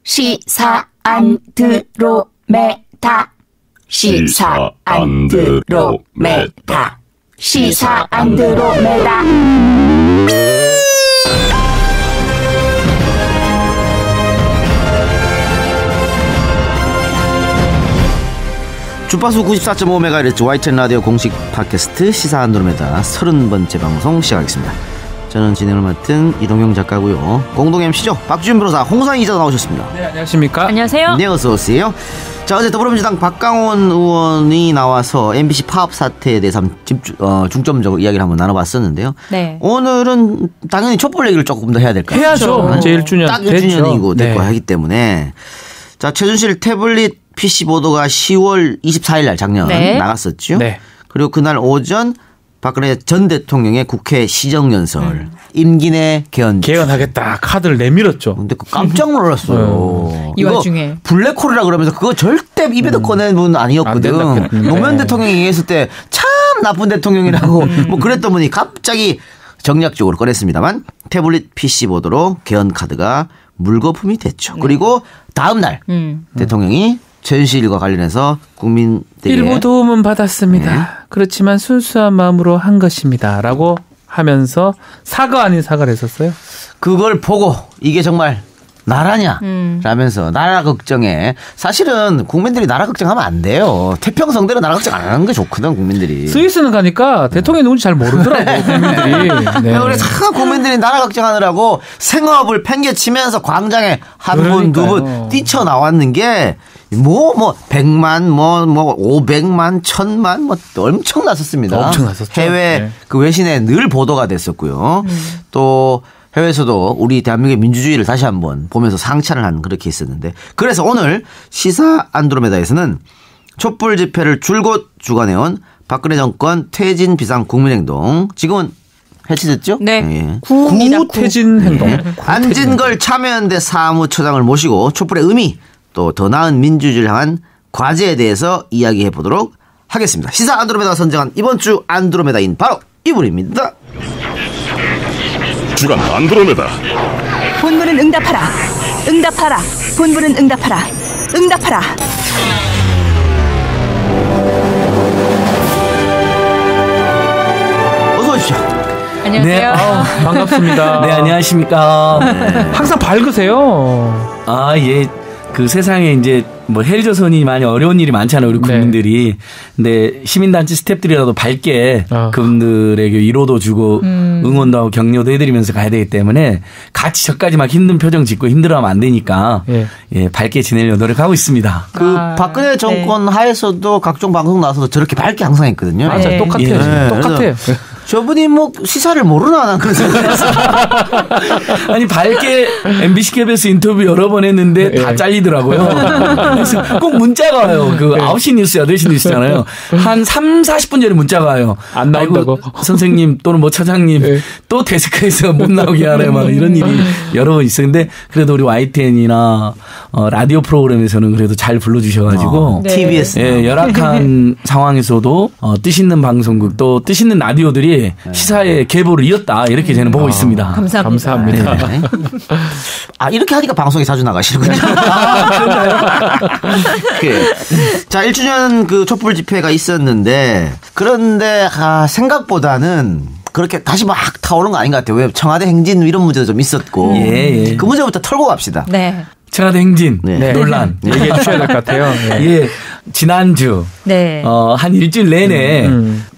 시사 안드로메다. 시사 안드로메다. 시사 안드로메다. 주파수 94.5MHz YTN 라디오 공식 팟캐스트 시사 안드로메다 30번째 방송 시작하겠습니다. 저는 진행을 맡은 이동영 작가고요. 공동 MC죠. 박주진 변호사, 홍상희 기자 나오셨습니다. 네, 안녕하십니까? 안녕하세요. 네, 어서 오세요. 자, 어제 더불어민주당 박강원 의원이 나와서 MBC 파업 사태에 대해서 중점적으로 이야기를 한번 나눠봤었는데요. 네. 오늘은 당연히 촛불 얘기를 조금 더 해야 될 것 같아요. 해야죠. 이제 1주년 딱 1주년이고 됐죠. 됐고 네. 하기 때문에 자, 최순실 태블릿 PC 보도가 10월 24일 날 작년 나갔었죠. 네. 그리고 그날 오전 박근혜 전 대통령의 국회 시정연설 임기 내 개헌하겠다 카드를 내밀었죠. 근데 깜짝 놀랐어요. 이 와중에 블랙홀이라 그러면서 그거 절대 입에도 꺼낸 분 아니었거든. 노무현 대통령이 얘기했을 때 참 나쁜 대통령이라고 뭐 그랬던 분이 갑자기 정략적으로 꺼냈습니다만 태블릿 PC 보도로 개헌 카드가 물거품이 됐죠. 그리고 다음 날 대통령이 최순실과 관련해서 국민들에게 일부 도움은 받았습니다. 네. 그렇지만 순수한 마음으로 한 것입니다. 라고 하면서 사과 아닌 사과를 했었어요. 그걸 보고 이게 정말 나라냐 라면서 나라 걱정에 사실은 국민들이 나라 걱정하면 안 돼요. 태평성대로 나라 걱정 안 하는 게 좋거든 국민들이. 스위스는 가니까 대통령이 누군지 잘 모르더라고 국민들이. 네. 그래서 참 국민들이 나라 걱정하느라고 생업을 팽개치면서 광장에 한 분, 두 분 뛰쳐나왔는 게 뭐 100만, 500만, 1000만 엄청 났었습니다. 엄청 났었죠. 해외 네. 그 외신에 늘 보도가 됐었고요. 또 해외에서도 우리 대한민국의 민주주의를 다시 한번 보면서 상찬을 한 그렇게 있었는데 그래서 오늘 시사 안드로메다에서는 촛불 집회를 줄곧 주관해온 박근혜 정권 퇴진 비상 국민행동 지금은 해체됐죠? 네. 구퇴진 행동. 네. 안진걸 참여연대 사무처장을 모시고 촛불의 의미 또 더 나은 민주주의를 향한 과제에 대해서 이야기해 보도록 하겠습니다. 시사 안드로메다가 선정한 이번 주 안드로메다인 바로 이분입니다. 주간 안드로메다. 본부는 응답하라. 응답하라. 본부는 응답하라. 응답하라. 어서 오십시오. 안녕하세요. 네, 반갑습니다. 네, 안녕하십니까. 항상 밝으세요. 아, 예. 그 세상에 이제 뭐 헬조선이 많이 어려운 일이 많잖아요, 우리 국민들이. 근데 시민단체 스태프들이라도 밝게 그분들에게 위로도 주고 응원도 하고 격려도 해드리면서 가야 되기 때문에 같이 저까지 막 힘든 표정 짓고 힘들어하면 안 되니까 예, 밝게 지내려고 노력하고 있습니다. 그 박근혜 정권 하에서도 각종 방송 나와서도 저렇게 밝게 항상 했거든요. 맞아요. 네. 똑같아요. 예. 똑같아요. 저분이 뭐 시사를 모르나 난 그런 생각했어요. 아니 밝게 MBC KBS 인터뷰 여러 번 했는데 다 잘리더라고요. 그래서 꼭 문자가 와요. 그 9시 뉴스, 8시 뉴스잖아요. 한 3, 40분 전에 문자가 와요. 안 나온다고. 아이고, 선생님 또는 뭐 처장님 또 데스크에서 못 나오게 하네요. 막 이런 일이 여러 번 있어요. 근데 그래도 우리 YTN이나 라디오 프로그램에서는 그래도 잘 불러주셔가지고 TBS 예, 열악한 상황에서도 뜻있는 방송국 또 뜻있는 라디오들이 시사의 계보를 이었다 이렇게 저는 보고 있습니다. 감사합니다. 네. 아 이렇게 하니까 방송에 자주 나가시는군요. 그래. 자 1주년 그 촛불 집회가 있었는데 그런데 생각보다는 그렇게 다시 막 타오른 거 아닌 것 같아요. 왜 청와대 행진 이런 문제도 좀 있었고 예. 그 문제부터 털고 갑시다. 네. 청와대 행진 네. 논란 얘기해 주셔야 될 것 같아요. 예. 지난주 네. 한 일주일 내내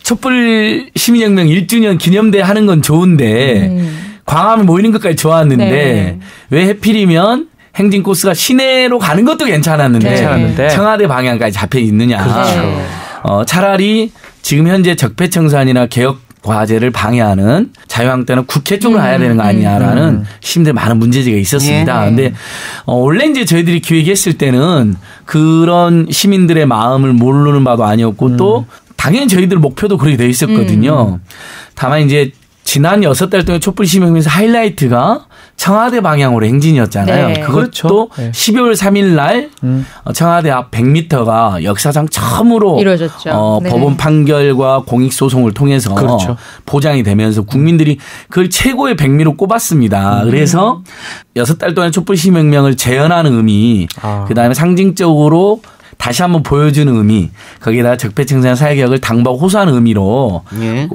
촛불 시민혁명 1주년 기념대 하는 건 좋은데 광화문 모이는 것까지 좋았는데 네. 왜 하필이면 행진 코스가 시내로 가는 것도 괜찮았는데 청와대 방향까지 잡혀 있느냐. 그렇죠. 차라리 지금 현재 적폐청산이나 개혁 과제를 방해하는 자유한국당은 국회 쪽으로 가야 되는 거 아니냐라는 시민들 많은 문제제기가 있었습니다. 그런데 원래 이제 저희들이 기획했을 때는 그런 시민들의 마음을 모르는 바도 아니었고 또 당연히 저희들 목표도 그렇게 돼 있었거든요. 다만 이제 지난 6달 동안 촛불 시민혁명에서 하이라이트가 청와대 방향으로 행진이었잖아요. 네. 그것도 그렇죠. 네. 12월 3일 날 청와대 앞 100m가 역사상 처음으로 이루어졌죠. 네. 법원 판결과 공익소송을 통해서 그렇죠. 보장이 되면서 국민들이 그걸 최고의 백미로 꼽았습니다. 그래서 6달 동안 촛불시민혁명을 재현하는 의미, 그다음에 상징적으로 다시 한번 보여주는 의미, 거기에다가 적폐청산 사회개혁을 당부하고 호소하는 의미로 예.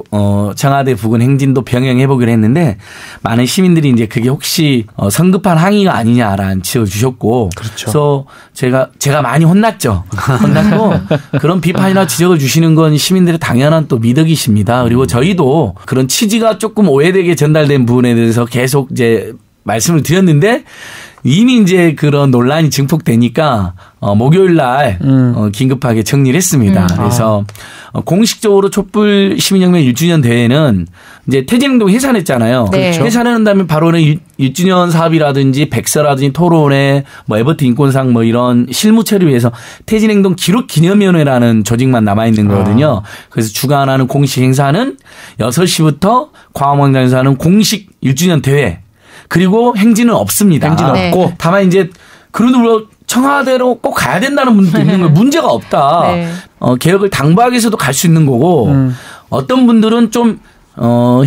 청와대 부근 행진도 병행해보기로 했는데 많은 시민들이 이제 그게 혹시 성급한 항의가 아니냐라는 지적을 주셨고, 그렇죠. 그래서 제가 많이 혼났죠. 혼났고 그런 비판이나 지적을 주시는 건 시민들의 당연한 또 미덕이십니다. 그리고 저희도 그런 취지가 조금 오해되게 전달된 부분에 대해서 계속 이제 말씀을 드렸는데 이미 이제 그런 논란이 증폭되니까 목요일 날 긴급하게 정리를 했습니다. 그래서 공식적으로 촛불 시민혁명 1주년 대회는 이제 태진행동 해산했잖아요. 네. 그렇죠. 해산하는 다음에 바로는 1주년 사업이라든지 백서라든지 토론회, 뭐 에버트 인권상 뭐 이런 실무 처리를 위해서 태진행동 기록기념위원회라는 조직만 남아 있는 거거든요. 그래서 주관하는 공식 행사는 6시부터 광화문광장에서 하는 공식 1주년 대회. 그리고 행진은 없습니다. 행진은 없고. 다만 이제 그런 청와대로 꼭 가야 된다는 분들도 있는 거예요. 문제가 없다. 네. 개혁을 당부하기 위해서도 갈 수 있는 거고 어떤 분들은 좀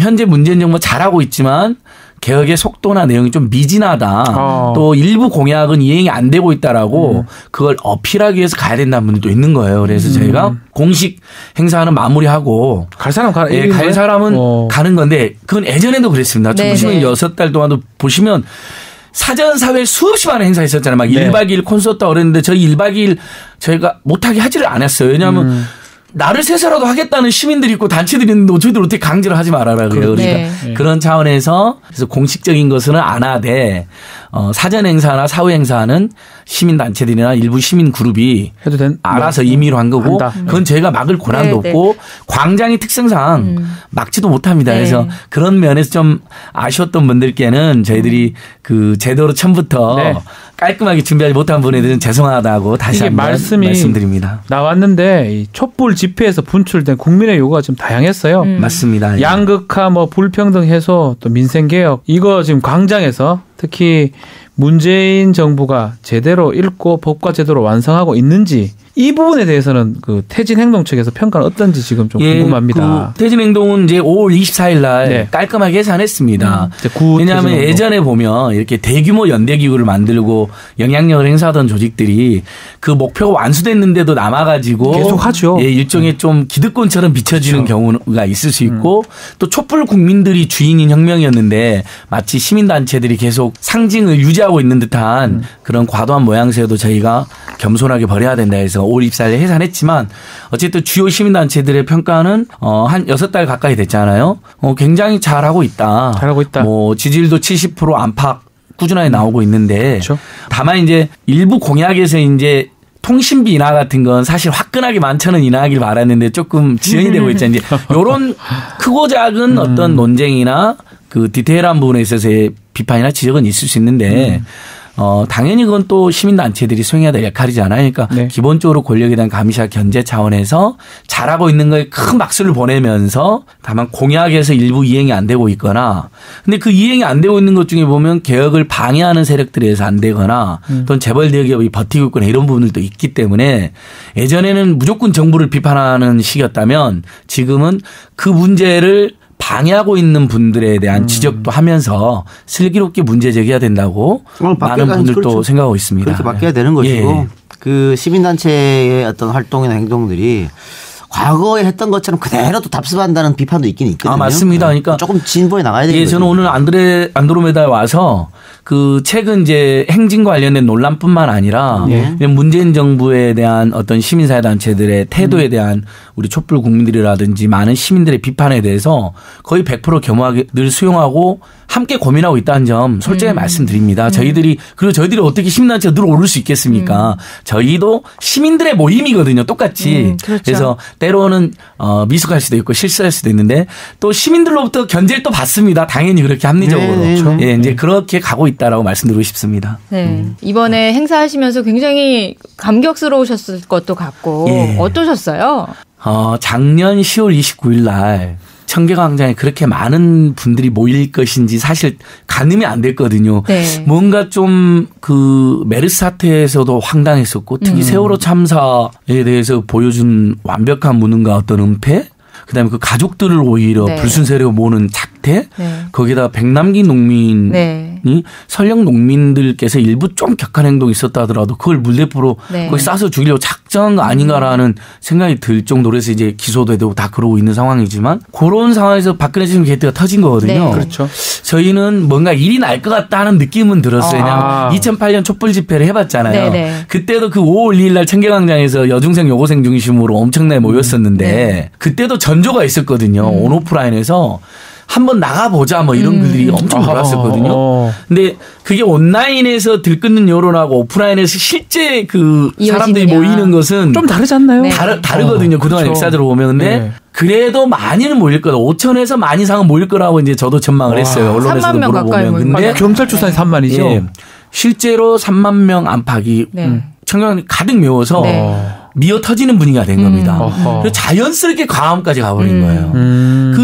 현재 문재인 정부 잘하고 있지만 개혁의 속도나 내용이 좀 미진하다. 또 일부 공약은 이행이 안 되고 있다라고 그걸 어필하기 위해서 가야 된다는 분들도 있는 거예요. 그래서 저희가 공식 행사는 마무리하고 갈 사람 가라. 예, 갈 사람은 가는 건데 그건 예전에도 그랬습니다. 보시면 6달 동안도 보시면 사전사회 수없이 많은 행사 있었잖아요. 막 1박 2일 콘서트 그랬는데 저희 1박 2일 저희가 못하게 하지를 않았어요. 왜냐하면 나를 세서라도 하겠다는 시민들이 있고 단체들이 있는데 저희들 어떻게 강제로 하지 말아라 그래요. 그러니까 그런 차원에서 그래서 공식적인 것은 안 하되 사전 행사나 사후 행사는 시민단체들이나 일부 시민 그룹이 해도 알아서 임의로 한 거고 그건 저희가 막을 권한도 없고 광장의 특성상 막지도 못합니다. 그래서 그런 면에서 좀 아쉬웠던 분들께는 저희들이 그 제도로 처음부터 깔끔하게 준비하지 못한 분에들은 죄송하다고 다시 한번 말씀드립니다. 나왔는데 이 촛불 집회에서 분출된 국민의 요구가 좀 다양했어요. 맞습니다. 양극화, 뭐 불평등 해소, 또 민생 개혁 이거 지금 광장에서 특히 문재인 정부가 제대로 읽고 법과 제도로 완성하고 있는지 이 부분에 대해서는 그 태진행동 측에서 평가는 어떤지 지금 좀 궁금합니다. 그 태진행동은 이제 5월 24일 날 깔끔하게 해산했습니다. 왜냐하면 예전에 보면 이렇게 대규모 연대기구를 만들고 영향력을 행사하던 조직들이 그 목표가 완수됐는데도 남아가지고 계속 하죠. 예, 일종의 좀 기득권처럼 비춰지는 경우가 있을 수 있고 또 촛불 국민들이 주인인 혁명이었는데 마치 시민단체들이 계속 상징을 유지하고 있는 듯한 그런 과도한 모양새도 저희가 겸손하게 버려야 된다 해서 5월 24일에 해산했지만 어쨌든 주요 시민단체들의 평가는 한 6달 가까이 됐잖아요. 굉장히 잘하고 있다. 잘하고 있다. 뭐 지지율도 70% 안팎 꾸준하게 나오고 있는데 그렇죠. 다만 이제 일부 공약에서 이제 통신비 인하 같은 건 사실 화끈하게 11,000원 인하하길 바랐는데 조금 지연이 되고 있잖아요. 이제 이런 크고 작은 어떤 논쟁이나 그 디테일한 부분에 있어서의 비판이나 지적은 있을 수 있는데 당연히 그건 또 시민단체들이 수행해야 될 역할이잖아요. 그러니까 기본적으로 권력에 대한 감시와 견제 차원에서 잘하고 있는 거에 큰 박수를 보내면서 다만 공약에서 일부 이행이 안 되고 있거나 근데 그 이행이 안 되고 있는 것 중에 보면 개혁을 방해하는 세력들에 의해서 안 되거나 또는 재벌 대기업이 버티고 있거나 이런 부분들도 있기 때문에 예전에는 무조건 정부를 비판하는 시기였다면 지금은 그 문제를 방해하고 있는 분들에 대한 지적도 하면서 슬기롭게 문제 제기해야 된다고 많은 분들도 그렇죠. 생각하고 있습니다. 그렇게 바뀌어야 되는 것이고 그 시민단체의 어떤 활동이나 행동들이 과거에 했던 것처럼 그대로 또 답습한다는 비판도 있긴 있거든요. 맞습니다. 그러니까 조금 진보에 나가야 되는 거죠. 저는 오늘 안드로메다에 와서 그 최근 이제 행진 관련된 논란뿐만 아니라 문재인 정부에 대한 어떤 시민사회 단체들의 태도에 대한 우리 촛불 국민들이라든지 많은 시민들의 비판에 대해서 거의 100% 겸허하게 늘 수용하고 함께 고민하고 있다는 점 솔직히 말씀드립니다. 저희들이 어떻게 시민단체가 늘 오를 수 있겠습니까? 저희도 시민들의 모임이거든요. 똑같이. 그렇죠. 그래서 때로는 미숙할 수도 있고 실수할 수도 있는데 또 시민들로부터 견제를 또 받습니다. 당연히 그렇게 합리적으로. 이제 그렇게 가고 있다라고 말씀드리고 싶습니다. 네. 이번에 행사하시면서 굉장히 감격스러우셨을 것도 같고 어떠셨어요? 작년 10월 29일 날 청계광장에 그렇게 많은 분들이 모일 것인지 사실 가늠이 안 됐거든요. 네. 뭔가 좀 그 메르스 사태에서도 황당했었고 특히 세월호 참사에 대해서 보여준 완벽한 무능과 어떤 은폐 그다음에 그 가족들을 오히려 네. 불순세로 모는 작태 네. 거기다 백남기 농민이 네. 설령 농민들께서 일부 좀 격한 행동이 있었다 하더라도 그걸 물대포로 네. 거기 쏴서 죽이려고 작정한 거 아닌가라는 생각이 들 정도로 해서 이제 기소도 되고 다 그러고 있는 상황이지만 그런 상황에서 박근혜 지금 개떼가 터진 거거든요. 네. 그렇죠. 저희는 뭔가 일이 날 것 같다는 느낌은 들었어요. 그냥 2008년 촛불 집회를 해봤잖아요. 네네. 그때도 그 5월 2일 날 청계광장에서 여중생 여고생 중심으로 엄청나게 모였었는데 네. 그때도 전조가 있었거든요. 온오프라인에서 한번 나가보자 뭐 이런 글들이 엄청 돌았었거든요. 근데 그게 온라인에서 들끓는 여론하고 오프라인에서 실제 그 사람들이 이어지느냐. 모이는 것은 좀 다르지 않나요? 네. 다르거든요. 그동안 그렇죠. 역사적으로 보면. 근데 네. 그래도 많이는 모일 거다. 5천에서 만 이상은 모일 거라고 이제 저도 전망을 했어요. 언론에서도 3만 명 가까이 물어보면. 모일 근데 경찰 추산이 3만이죠. 예, 실제로 3만 명 안팎이 네. 청계광장이 가득 메워서 네. 미어 터지는 분위기가 된 겁니다. 어허. 그래서 자연스럽게 광화문까지 가버린 거예요. 음.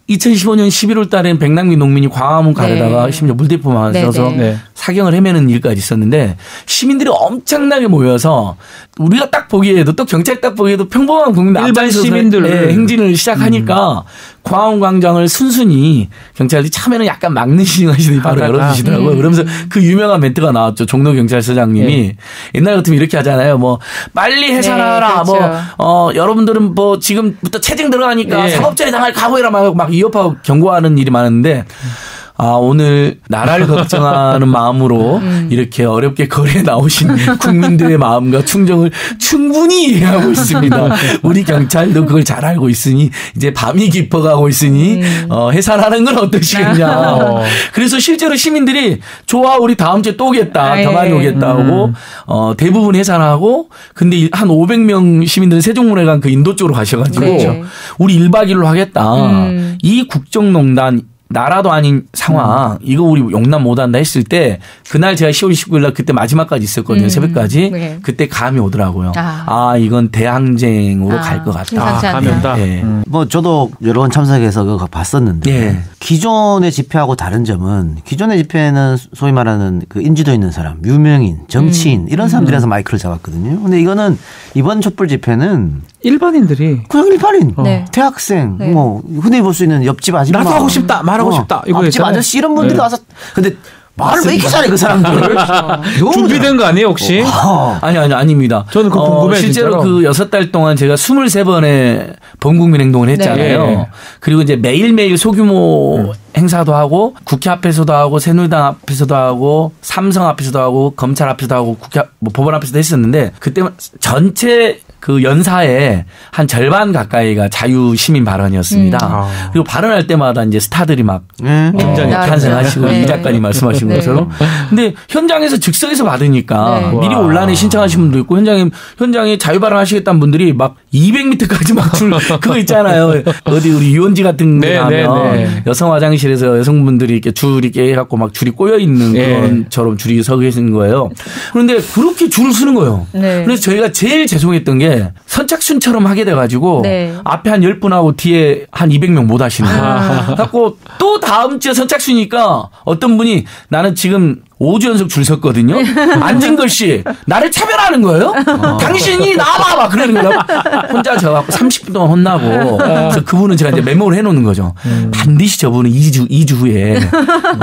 2015년 11월 달에는 백남기 농민이 광화문 가려다가 네. 심지어 물대포 맞아서 네, 네. 사경을 헤매는 일까지 있었는데 시민들이 엄청나게 모여서 우리가 딱 보기에도 또 경찰 딱 보기에도 평범한 국민 일반 시민들 행진을 시작하니까 광화문 광장을 순순히 경찰들이 처음에는 약간 막는 시간이 바로 열어주시더라고요. 그러면서 그 유명한 멘트가 나왔죠. 종로 경찰서장님이 옛날 같으면 이렇게 하잖아요. 뭐 빨리 해산하라. 네, 그렇죠. 뭐 여러분들은 뭐 지금부터 체증 들어가니까 예. 사법처리 당할 각오해라 막 위협하고 경고하는 일이 많은데 오늘 나라를 걱정하는 마음으로 이렇게 어렵게 거리에 나오신 국민들의 마음과 충정을 충분히 이해하고 있습니다. 우리 경찰도 그걸 잘 알고 있으니 이제 밤이 깊어가고 있으니 해산하는 건 어떠시겠냐. 그래서 실제로 시민들이 좋아 우리 다음 주에 또 오겠다. 더 많이 오겠다 하고 대부분 해산하고 근데 한 500명 시민들은 세종문화관 그 인도 쪽으로 가셔가지고 네. 우리 1박 2일로 하겠다. 이 국정농단 나라도 아닌 상황 이거 우리 용납 못한다 했을 때 그날 제가 10월 29일 날 그때 마지막까지 있었거든요. 새벽까지. 네. 그때 감이 오더라고요. 이건 대항쟁으로 갈 것 같다. 심상치 않다. 감이 온다. 예. 뭐 저도 여러 번 참석해서 그거 봤었는데 예. 기존의 집회하고 다른 점은 기존의 집회는 소위 말하는 그 인지도 있는 사람, 유명인, 정치인 이런 사람들에서 마이크를 잡았거든요. 근데 이거는 이번 촛불 집회는 일반인들이 그냥 일반인, 네. 대학생, 네. 뭐 흔히 볼 수 있는 옆집 아줌마, 나도 하고 싶다, 말하고 싶다. 이거 앞집 있잖아요. 아저씨 이런 분들이 네. 와서 근데 말을 왜 이렇게 잘해 그 사람들? 너무 준비된 거 아니에요 혹시? 아닙니다. 저는 그거 궁금해요, 실제로 진짜로. 그 6달 동안 제가 23번의 범국민 행동을 했잖아요. 네. 그리고 이제 매일매일 소규모 행사도 하고 국회 앞에서도 하고 새누리당 앞에서도 하고 삼성 앞에서도 하고 검찰 앞에서도 하고 법원 앞에서도 했었는데 그때 전체 그 연사의 한 절반 가까이가 자유 시민 발언이었습니다. 그리고 발언할 때마다 이제 스타들이 막 탄생하시고 네. 이 작가님 말씀하신 네. 것처럼. 근데 현장에서 즉석에서 받으니까 네. 미리 온라인에 신청하신 분도 있고 현장에 자유 발언하시겠다는 분들이 막 200m까지 막 줄 그거 있잖아요. 어디 우리 유원지 같은 데 가면 여성 화장실에서 여성분들이 이렇게 줄 이렇게 해갖고 막 줄이 꼬여 있는 그런 처럼 줄이 서 계신 거예요. 그런데 그렇게 줄을 서는 거예요. 네. 그래서 저희가 제일 죄송했던 게 선착순처럼 하게 돼가지고 네. 앞에 한 10분하고 뒤에 한 200명 못 하시는 거예요. 그래갖고 또 다음 주에 선착순이니까 어떤 분이 나는 지금 5주 연속 줄 섰거든요. 앉은 것이 나를 차별하는 거예요. 당신이 나와 막 그러는 거예요. 혼자 저갖고 30분 동안 혼나고 그래서 그분은 제가 이제 메모를 해놓는 거죠. 반드시 저분은 2주 후에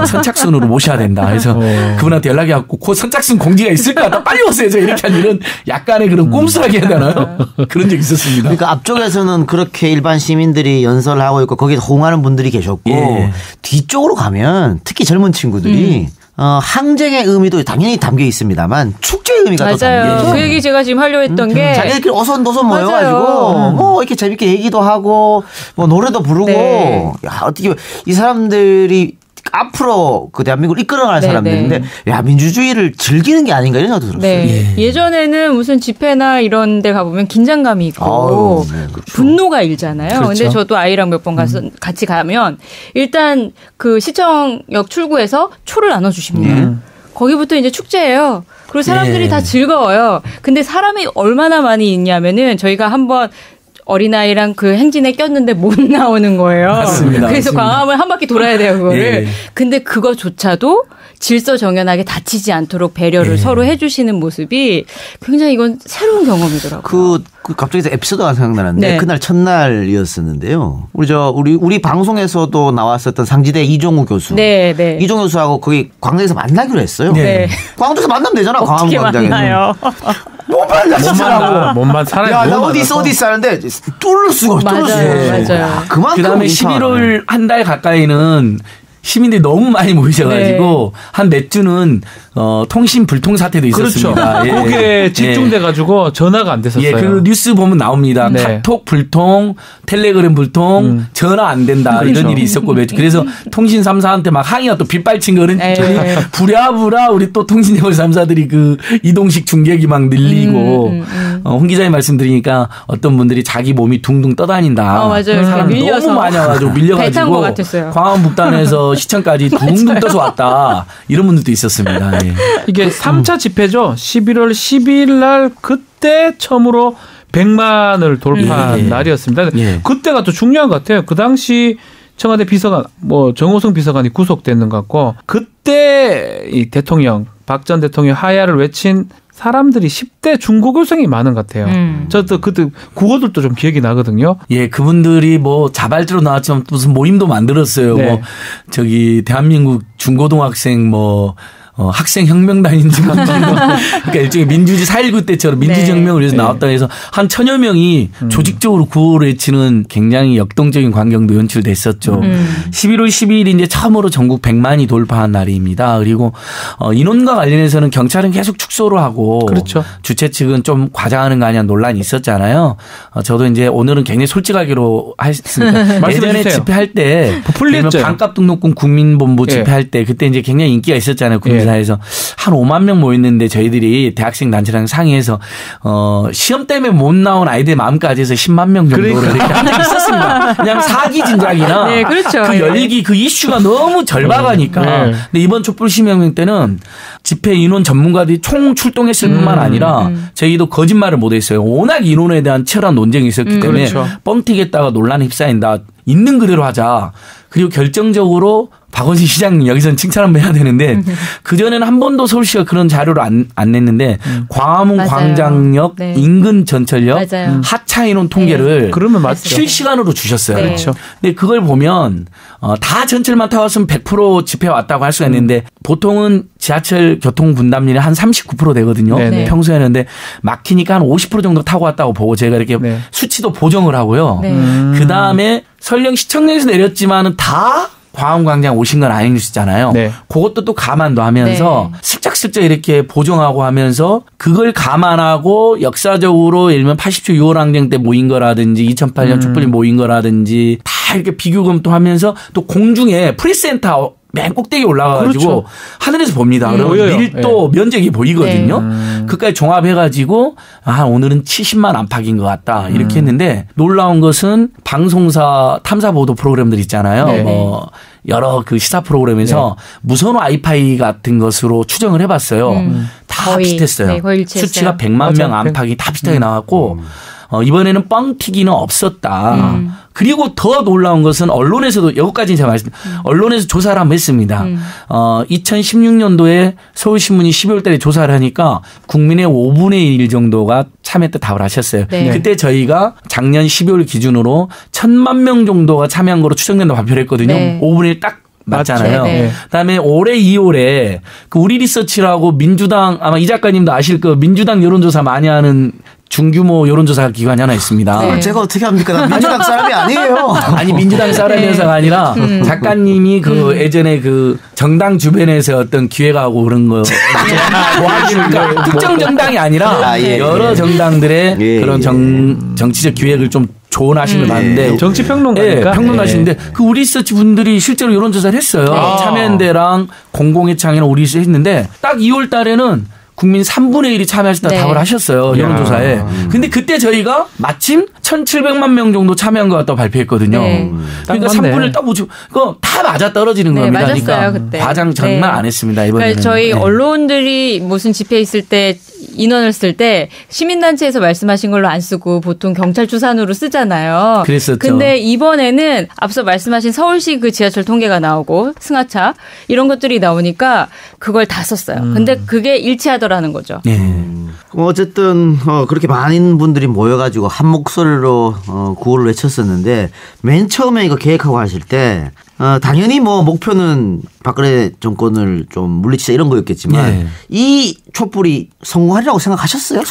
선착순으로 모셔야 된다. 그래서 그분한테 연락이 왔고 그 선착순 공지가 있을 것 같다. 빨리 오세요. 저 이렇게 한 이런 약간의 그런 꼼수라게 해야 되나요? 그런 적이 있었습니다. 그러니까 앞쪽에서는 그렇게 일반 시민들이 연설을 하고 있고 거기에 호응하는 분들이 계셨고 예. 뒤쪽으로 가면 특히 젊은 친구들이 항쟁의 의미도 당연히 담겨 있습니다만 축제의 의미가 또 담겨 맞아요. 있죠. 그 얘기 제가 지금 하려 했던 게 자기들끼리 오손도손 모여가지고 맞아요. 뭐 이렇게 재밌게 얘기도 하고 뭐 노래도 부르고 네. 야, 어떻게 이 사람들이 앞으로 그 대한민국을 이끌어갈 네, 사람들인데 야 민주주의를 즐기는 게 아닌가 이런 생각도 들었어요. 네. 예전에는 무슨 집회나 이런 데 가보면 긴장감이 있고 아유, 네, 그렇죠. 분노가 일잖아요. 그렇죠. 근데 저도 아이랑 몇 번 가서 같이 가면 일단 그 시청역 출구에서 초를 나눠주십니다. 거기부터 이제 축제예요. 그리고 사람들이 예. 다 즐거워요. 근데 사람이 얼마나 많이 있냐면은 저희가 한번 어린아이랑 그 행진에 꼈는데 못 나오는 거예요. 맞습니다. 그래서 맞습니다. 광화문 한 바퀴 돌아야 돼요, 그거를. 예. 근데 그거조차도 질서정연하게 다치지 않도록 배려를 서로 해주시는 모습이 굉장히 이건 새로운 경험이더라고요. 그 갑자기 에피소드가 생각나는데 네. 그날 첫날이었었는데요. 우리 방송에서도 나왔었던 상지대 이종우 교수. 네, 네. 이종우 교수하고 거기 광장에서 만나기로 했어요. 네. 광주에서 만나면 되잖아. 어떻게 광화문 광장에서. 만나요? 못 만나. 몸만 살아야 야, 나 어디 있어 하는데 뚫을 수가 없어. 맞아요. 그만큼 그다음에 11월 한 달 가까이는 시민들이 너무 많이 모이셔가지고 한 몇 주는 통신 불통 사태도 있었습니다. 그렇죠. 거기에 집중돼가지고 전화가 안 됐었어요. 예, 그 뉴스 보면 나옵니다. 네. 카톡 불통, 텔레그램 불통, 전화 안 된다 그렇죠. 이런 일이 있었고 그래서 통신 3사한테 막 항의가 또 빗발친 거는 저희 부랴부랴 우리 또 통신여고 3사들이 그 이동식 중계기 막 늘리고 홍 기자님 말씀드리니까 어떤 분들이 자기 몸이 둥둥 떠다닌다. 맞아요. 사람 밀려서. 너무 많아가지고 배 탄 것 같았어요. 광화문 북단에서 시청까지 둥둥 떠서 왔다. 이런 분들도 있었습니다. 예. 이게 3차 집회죠. 11월 12일 날 그때 처음으로 100만을 돌파한 날이었습니다. 그때가 또 중요한 것 같아요. 그 당시 청와대 비서관 정호성 비서관이 구속됐는 것 같고 그때 이 대통령 박 전 대통령 하야를 외친 사람들이 10대 중고교생이 많은 것 같아요. 저도 그때 국어들도 좀 기억이 나거든요. 예, 그분들이 자발적으로 나왔지만 무슨 모임도 만들었어요. 네. 대한민국 중고등학생 학생 혁명단인지 그러니까 일종의 민주주의 4.19 때처럼 민주주의 혁명을 위해서 나왔다 해서 한 1000여 명이 조직적으로 구호를 외치는 굉장히 역동적인 광경도 연출됐었죠. 11월 12일이 이제 처음으로 전국 100만이 돌파한 날입니다. 그리고 인원과 관련해서는 경찰은 계속 축소를 하고 그렇죠. 주최 측은 좀 과장하는 거 아니냐 논란이 있었잖아요. 저도 이제 오늘은 굉장히 솔직하기로 했습니다. 예전에 집회할 때 풀렸죠. 반값 등록금 국민본부 집회할 때 그때 이제 굉장히 인기가 있었잖아요. 국민사에서 한 5만 명 모였는데 저희들이 대학생 단체랑 상의해서 시험 때문에 못 나온 아이들 마음까지 해서 10만 명 정도로 이렇게 한 적이 있었습니다. 그냥 사기 진작이나 네, 그렇죠. 그 열리기 그 이슈가 너무 절박하니까. 근데 이번 촛불 시민혁명 때는 집회 인원 전문가들이 총 출동했을 뿐만 아니라 저희도 거짓말을 못했어요. 워낙 인원에 대한 치열한 논쟁이 있었기 때문에 그렇죠. 뻥튀기했다가 논란에 휩싸인다. 있는 그대로 하자. 그리고 결정적으로 박원순 시장 여기서는 칭찬 한번 해야 되는데 그전에는 한 번도 서울시가 그런 자료를 안 냈는데 광화문 맞아요. 광장역 네. 인근 전철역 맞아요. 하차 인원 통계를 그러면 맞죠. 실시간으로 주셨어요. 네. 그렇죠. 근데 그걸 보면 다 전철만 타고 왔으면 100% 집회 왔다고 할 수가 있는데 보통은 지하철 교통 분담률이 한 39% 되거든요. 네네. 평소에는. 근데 막히니까 한 50% 정도 타고 왔다고 보고 제가 이렇게 수치도 보정을 하고요. 그다음에 설령 시청역에서 내렸지만은 다 광화문광장 오신 건 아니시잖아요. 네. 그것도 또 감안도 하면서 슬쩍슬쩍 이렇게 보정하고 하면서 그걸 감안하고 역사적으로 예를 들면 80초 6월 항쟁 때 모인 거라든지 2008년 촛불이 모인 거라든지 다 이렇게 비교 검토하면서 또 공중에 프리센터 맨 꼭대기에 올라가가지고 그렇죠. 하늘에서 봅니다. 그러면 보여요. 밀도 면적이 보이거든요. 그까지 종합해가지고 오늘은 70만 안팎인 것 같다 이렇게 했는데 놀라운 것은 방송사 탐사보도 프로그램들 있잖아요. 여러 그 시사 프로그램에서 무선 와이파이 같은 것으로 추정을 해봤어요. 다 거의, 비슷했어요. 거의 일치했어요. 수치가 100만 명 안팎이 다 비슷하게 나왔고 이번에는 뻥튀기는 없었다. 그리고 더 놀라운 것은 언론에서도 여기까지는 제가 언론에서 조사를 한번 했습니다. 2016년도에 서울신문이 12월 달에 조사를 하니까 국민의 5분의 1 정도가 참여했다 답을 하셨어요. 네. 그때 저희가 작년 12월 기준으로 1000만 명 정도가 참여한 거로 추정된다고 발표를 했거든요. 네. 5분의 1 딱 맞잖아요. 네. 그다음에 올해 2월에 그 우리 리서치라고 민주당 아마 이 작가님도 아실 거 민주당 여론조사 많이 하는 중규모 여론조사 기관이 하나 있습니다. 네. 제가 어떻게 합니까? 나 민주당 사람이 아니에요. 아니 민주당 사람이어서가 아니라 작가님이 그 예전에 그 정당 주변에서 어떤 기획하고 그런 거 도와주니까 특정 정당이 아니라 여러 정당들의 그런 정치적 기획을 좀 조언하시는 걸 봤는데 정치 평론가니까 평론가시는데 그 우리 리서치 분들이 실제로 여론조사를 했어요. 참여연대랑 공공의창이랑 우리 리서치 했는데 딱 2월 달에는 국민 3분의 1이 참여하셨다 네. 답을 하셨어요. 여론조사에. 근데 그때 저희가 마침 1,700만 명 정도 참여한 것 같다고 발표했거든요. 네. 그러니까 3분의 1 딱 보죠. 그거 다 맞아 떨어지는 네, 겁니다. 맞았어요, 그러니까 그때. 과장 정말 네. 안 했습니다. 이번에는. 그러니까 저희 네. 언론들이 무슨 집회 있을 때 인원을 쓸 때 시민단체에서 말씀하신 걸로 안 쓰고 보통 경찰 추산으로 쓰잖아요. 그랬었죠. 근데 이번에는 앞서 말씀하신 서울시 그 지하철 통계가 나오고 승하차 이런 것들이 나오니까 그걸 다 썼어요. 근데 그게 일치하더라는 거죠. 네. 어쨌든 그렇게 많은 분들이 모여가지고 한 목소리로 구호를 외쳤었는데 맨 처음에 이거 계획하고 하실 때 당연히 뭐 목표는 박근혜 정권을 좀 물리치자 이런 거였겠지만 네. 이 촛불이 성공하리라고 생각하셨어요?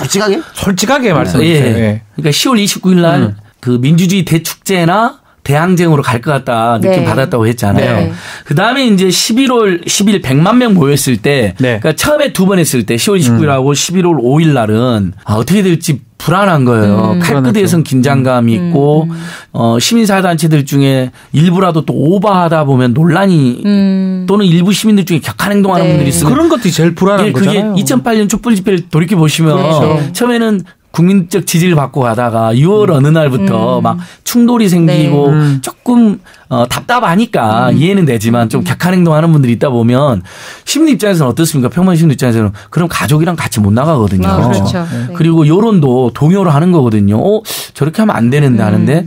솔직하게 말씀해 예. 주세요. 예. 그러니까 10월 29일 날 그 민주주의 대축제나 대항쟁으로 갈 것 같다 느낌 네. 받았다고 했잖아요. 네. 그다음에 이제 11월 10일 100만 명 모였을 때 네. 그러니까 처음에 두 번 했을 때 10월 29일하고 11월 5일 날은 어떻게 될지 불안한 거예요. 칼끝에선 긴장감이 있고 시민사회단체들 중에 일부라도 또 오버하다 보면 논란이 또는 일부 시민들 중에 격한 행동하는 네. 분들이 있으면 그런 것들이 제일 불안한 예, 거잖아요. 그게 2008년 촛불 집회를 돌이켜 보시면 그렇죠. 처음에는 국민적 지지를 받고 가다가 6월 어느 날부터 막 충돌이 생기고 조금 답답하니까 이해는 되지만 좀 격한 행동하는 분들이 있다 보면 시민 입장에서는 어떻습니까? 평범한 시민 입장에서는 그럼 가족이랑 같이 못 나가거든요. 그렇죠. 네. 그리고 여론도 동요를 하는 거거든요. 저렇게 하면 안 되는데 하는데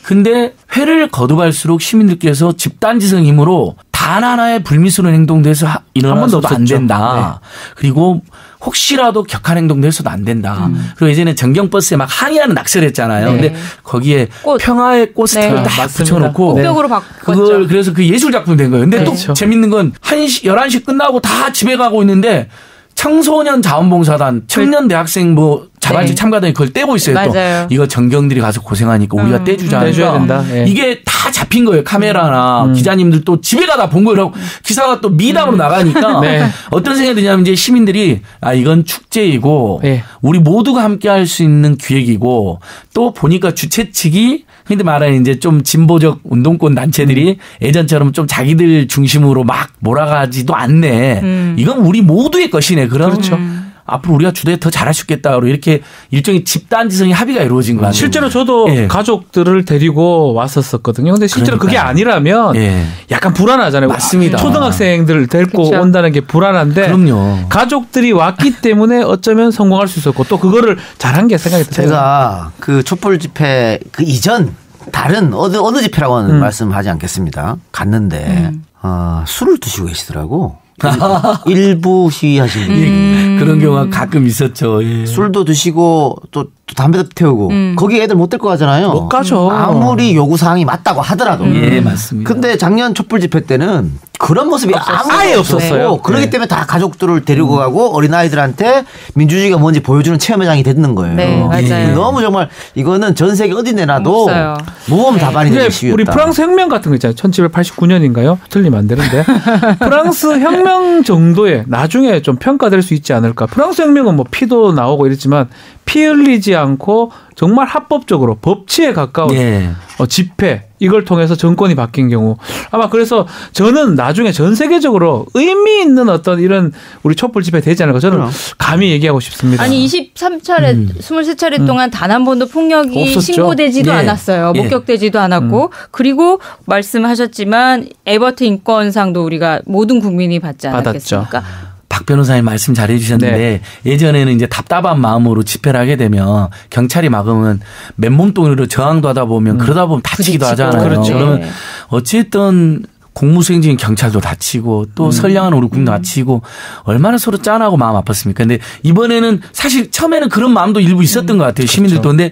근데 회를 거듭할수록 시민들께서 집단지성 힘으로 단 하나의 불미스러운 행동도 해서 일어나서도 안 된다. 네. 그리고 혹시라도 격한 행동도 해서도 안 된다. 그리고 예전에 전경버스에 막 항의하는 낙서를 했잖아요. 네. 근데 거기에 꽃. 평화의 꽃을 네. 딱 붙여놓고 꽃벽으로 바꿨죠. 그걸 그래서 그 예술작품이 된 거예요. 근데 그렇죠. 또 재밌는 건 11시 끝나고 다 집에 가고 있는데 청소년 자원봉사단, 청년 대학생 뭐 자발적 네. 참가단이 그걸 떼고 있어요. 맞아요. 또 이거 전경들이 가서 고생하니까 우리가 떼주자. 떼줘야 된다. 예. 이게 다 잡힌 거예요. 카메라나 기자님들 또 집에 가다 본 거예요. 기사가 또 미담으로 나가니까 네. 어떤 생각이 드냐면 이제 시민들이 이건 축제이고 예. 우리 모두가 함께 할 수 있는 기획이고 또 보니까 주최 측이 근데 말하는 이제 좀 진보적 운동권 단체들이 예전처럼 좀 자기들 중심으로 막 몰아가지도 않네. 이건 우리 모두의 것이네. 그럼 그렇죠. 앞으로 우리가 주도에 더 잘할 수 있겠다로 이렇게 일종의 집단지성의 합의가 이루어진 거 같아요. 실제로 저도 예. 가족들을 데리고 왔었거든요. 근데 실제로 그게 그러니까요. 아니라면 예. 약간 불안하잖아요. 맞습니다. 초등학생들 데리고 그쵸. 온다는 게 불안한데 그럼요. 가족들이 왔기 때문에 어쩌면 성공할 수 있었고 또 그거를 잘한 게 생각이 들어요. 제가 그 촛불 집회 그 이전 다른 어느 집회라고는 말씀하지 않겠습니다. 갔는데 술을 드시고 계시더라고. 일부 시위하신 분이 그런 경우가 가끔 있었죠. 예. 술도 드시고 또 담배도 태우고 거기 애들 못 데리고 가잖아요. 못 가죠. 아무리 요구 사항이 맞다고 하더라도. 예, 맞습니다. 근데 작년 촛불 집회 때는 그런 모습이 아예 없었어요. 그렇기 네. 때문에 다 가족들을 데리고 가고 어린아이들한테 민주주의가 뭔지 보여주는 체험회장이 됐는 거예요. 네, 맞아요. 너무 정말 이거는 전 세계 어디 내놔도 없어요. 모범 답안이 되는 시위였다. 우리 프랑스 혁명 같은 거 있잖아요. 1789년인가요? 틀리면 안 되는데. 프랑스 혁명 정도의 나중에 좀 평가될 수 있지 않을까. 프랑스 혁명은 뭐 피도 나오고 이랬지만 피 흘리지 않고 정말 합법적으로 법치에 가까운 예. 집회 이걸 통해서 정권이 바뀐 경우 아마 그래서 저는 나중에 전 세계적으로 의미 있는 어떤 이런 우리 촛불 집회 되지 않을까 저는 감히 얘기하고 싶습니다. 아니 23차례, 23차례 동안 단 한 번도 폭력이 없었죠. 신고되지도 예. 않았어요. 예. 목격되지도 않았고 그리고 말씀하셨지만 에버트 인권상도 우리가 모든 국민이 받지 않았겠습니까? 박 변호사님 말씀 잘해 주셨는데 네. 예전에는 이제 답답한 마음으로 집회를 하게 되면 경찰이 막으면 맨몸뚱이로 저항도 하다 보면 그러다 보면 다치기도 부딪히고. 하잖아요. 그렇죠. 그러면 어쨌든 공무수행 중인 경찰도 다치고 또 선량한 우리 국민도 다치고 얼마나 서로 짠하고 마음 아팠습니까? 근데 이번에는 사실 처음에는 그런 마음도 일부 있었던 것 같아요. 시민들도. 근데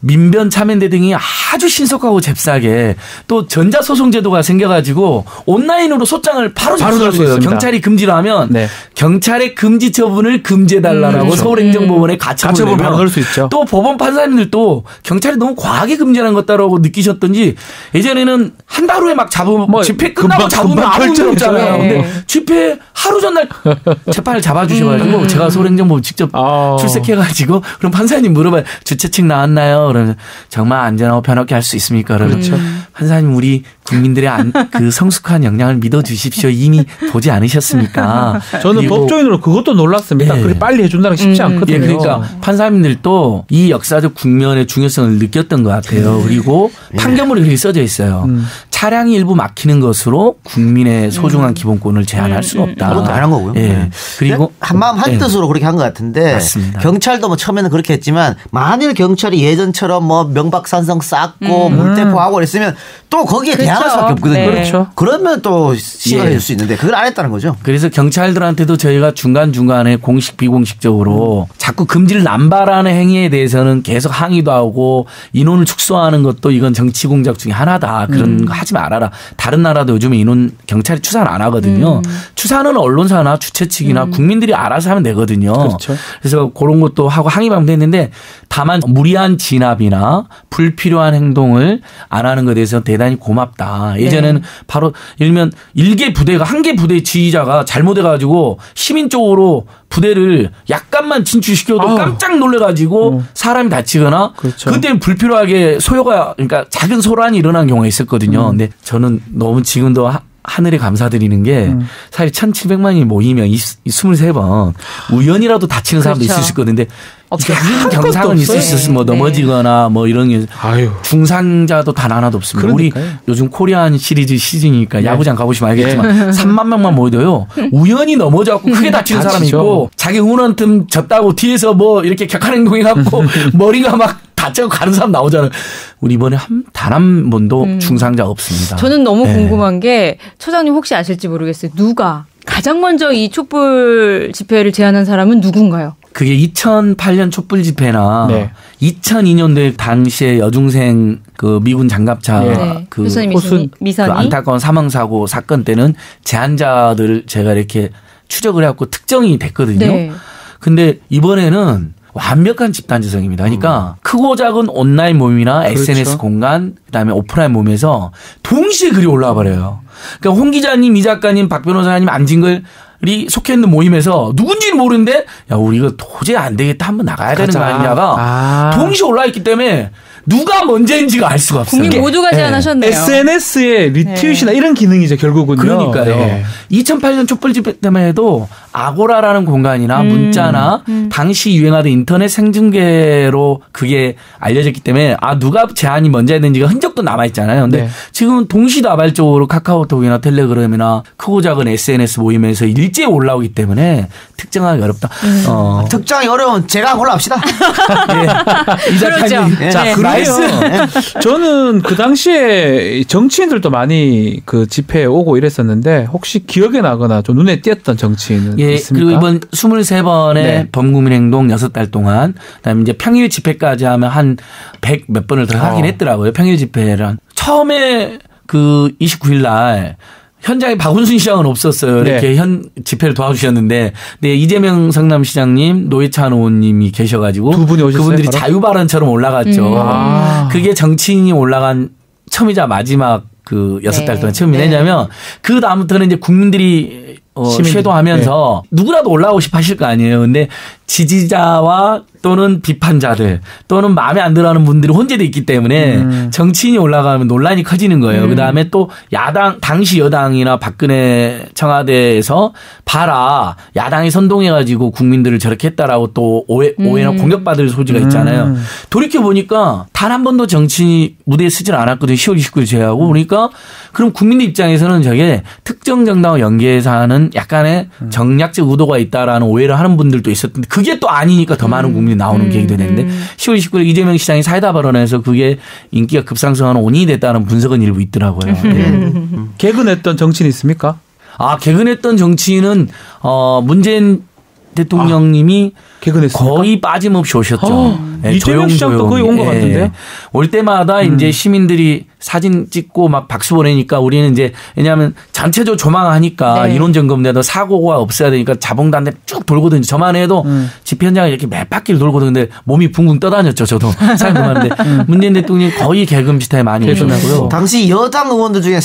민변 참여연대 등이 아주 신속하고 잽싸게 또 전자소송제도가 생겨가지고 온라인으로 소장을 바로 접수할 수 거예요. 있습니다. 경찰이 금지를 하면 네. 경찰의 금지 처분을 금지해달라고 그렇죠. 서울행정법원에 가처분을 바로 내면 넣을 수 있죠. 또 법원 판사님들도 경찰이 너무 과하게 금지하는 것 같다라고 느끼셨던지 예전에는 한 달 후에 막 잡으면 뭐 집회 끝나고 금방 잡으면 아무 문제 없잖아요. 네. 근데 집회 하루 전날 재판을 잡아주셔가지고 제가 서울행정법 직접 출석해가지고 그럼 판사님 물어봐요. 주최 측 나왔나요? 그러면 정말 안전하고 편하게 할 수 있습니까? 그러면 판사님 우리 국민들의 그 성숙한 역량을 믿어주십시오. 이미 보지 않으셨습니까? 저는 법조인으로 그것도 놀랐습니다. 그렇게 빨리 해준다는 게 쉽지 않거든요. 그러니까 판사님들도 이 역사적 국면의 중요성을 느꼈던 것 같아요. 그리고 판결문이 그렇게 써져 있어요. 차량이 일부 막히는 것으로 국민의 소중한 기본권을 제한할 수는 없다. 그건 당연한 거고요. 예. 그리고 한마음 한뜻으로 그렇게 한 것 같은데 맞습니다. 경찰도 뭐 처음에는 그렇게 했지만 만일 경찰이 예전처럼 뭐 명박산성 쌓고 물대포하고 그랬으면 또 거기에 대항할 수밖에 없거든요. 네. 그렇죠. 그러면 또 시간이 줄 수 있는데 그걸 안 했다는 거죠. 그래서 경찰들한테도 저희가 중간중간에 공식 비공식적으로 자꾸 금지를 남발하는 행위에 대해서는 계속 항의도 하고 인원을 축소하는 것도 이건 정치 공작 중에 하나다. 그런 거 하지 말아라. 다른 나라도 요즘에 인원 경찰이 추산을 안 하거든요. 추산은 언론사나 주최 측이나 국민들이 알아서 하면 되거든요. 그렇죠. 그래서 그런 것도 하고 항의 방도 했는데 다만 무리한 진압이나 불필요한 행동을 안 하는 것에 대해서 대단히 고맙다. 예전에는 바로 예를 들면 한 개 부대의 지휘자가 잘못해가지고 시민 쪽으로 부대를 약간만 진출시켜도 깜짝 놀래가지고 사람이 다치거나 그렇죠. 그때 불필요하게 그러니까 작은 소란이 일어난 경우가 있었거든요. 근데 저는 너무 지금도 하늘에 감사드리는 게 사실 1,700만이 모이면 23번 우연이라도 다치는 사람도 그렇죠. 있을 수 있거든요. 없어요. 큰 경상은 있을 수 있어요. 뭐 넘어지거나 뭐 이런 게 중상자도 단 하나도 없습니다. 그러니까요. 우리 요즘 코리안 시리즈 시즌이니까 야구장 가보시면 알겠지만 3만 명만 모여도요. 우연히 넘어져갖고 크게 다치는 사람이 있고 자기 운원 틈 졌다고 뒤에서 뭐 이렇게 격한 행동해갖고 머리가 막 다치고 가는 사람 나오잖아요. 우리 이번에 단 한 번도 중상자 없습니다. 저는 너무 궁금한 게 처장님 혹시 아실지 모르겠어요. 누가 가장 먼저 이 촛불 집회를 제안한 사람은 누군가요? 그게 2008년 촛불 집회나 2002년도에 당시에 여중생 그 미군 장갑차 그 미선이 안타까운 사망 사고 사건 때는 제안자들을 제가 이렇게 추적을 해갖고 특정이 됐거든요. 네. 근데 이번에는 완벽한 집단 지성입니다. 그러니까 크고 작은 온라인 모임이나 SNS 공간 그다음에 오프라인 모임에서 동시에 글이 올라와 버려요. 그러니까 홍 기자님, 이 작가님, 박 변호사님, 안진걸이 속해 있는 모임에서 누군지는 모르는데 야 우리 이거 도저히 안 되겠다 한번 나가야 되는 거 아니냐가 동시에 올라와 있기 때문에 누가 먼저인지가 알 수가 없어요. 국민 모두가 제안하셨네요. SNS에 리트윗이나 이런 기능이죠 결국은요. 그러니까요. 2008년 촛불 집회 때만 해도 아고라라는 공간이나 문자나 당시 유행하던 인터넷 생중계로 그게 알려졌기 때문에 누가 제안이 먼저 했는지가 흔적도 남아있잖아요. 근데 지금은 동시다발적으로 카카오톡이나 텔레그램이나 크고 작은 SNS 모임에서 일제히 올라오기 때문에 특정하기 어렵다. 특정하기 어려운 제가 골라합시다. 이 작가님. 그렇죠. 자, 그러면 저는 그 당시에 정치인들도 많이 그 집회에 오고 이랬었는데 혹시 기억에 나거나 좀 눈에 띄었던 정치인은 있습니까? 그리고 이번 23번의 범국민행동 6달 동안 그다음에 이제 평일 집회까지 하면 한 100 몇 번을 더 하긴 했더라고요. 평일 집회란. 처음에 그 29일 날 현장에 박원순 시장은 없었어요. 이렇게 집회를 도와주셨는데, 이재명 성남시장님, 노회찬 의원님이 계셔가지고 두 분이 오셨어요, 그분들이 바로? 자유발언처럼 올라갔죠. 그게 정치인이 올라간 처음이자 마지막 그 6달 동안 처음이 왜냐면 그 다음부터는 이제 국민들이 쇄도하면서 누구라도 올라오고 싶어 하실 거 아니에요. 근데 지지자와 또는 비판자들 또는 마음에 안 들어하는 분들이 혼재돼 있기 때문에 정치인이 올라가면 논란이 커지는 거예요. 그다음에 또 당시 여당이나 박근혜 청와대에서 봐라 야당이 선동해가지고 국민들을 저렇게 했다라고 또 오해나 공격받을 소지가 있잖아요. 돌이켜보니까 단 한 번도 정치 무대에 쓰질 않았거든요. 10월 29일 제외하고. 그러니까 그럼 국민들 입장에서는 저게 특정 정당과 연계해서 하는 약간의 정략적 의도가 있다라는 오해를 하는 분들도 있었는데 그게 또 아니니까 더 많은 국민이 나오는 계기도 됐는데 10월 29일 이재명 시장이 사이다 발언에서 그게 인기가 급상승하는 원인이 됐다는 분석은 일부 있더라고요. 개근했던 정치인 있습니까? 개근했던 정치인은 문재인 대통령님이 개근했습니까? 거의 빠짐없이 오셨죠. 이재명 시장도 거의 온 것 같은데요? 올 때마다 이제 시민들이 사진 찍고 막 박수 보내니까 우리는 이제 왜냐하면 전체적으로 조망하니까 인원 점검돼도 사고가 없어야 되니까 자봉단대 쭉 돌거든요. 저만 해도 집회 현장을 이렇게 몇 바퀴를 돌거든요. 몸이 붕붕 떠다녔죠. 저도 사진 보는데 문재인 대통령이 거의 개근 비슷하게 많이 오셨고요. 당시 여당 의원들 중에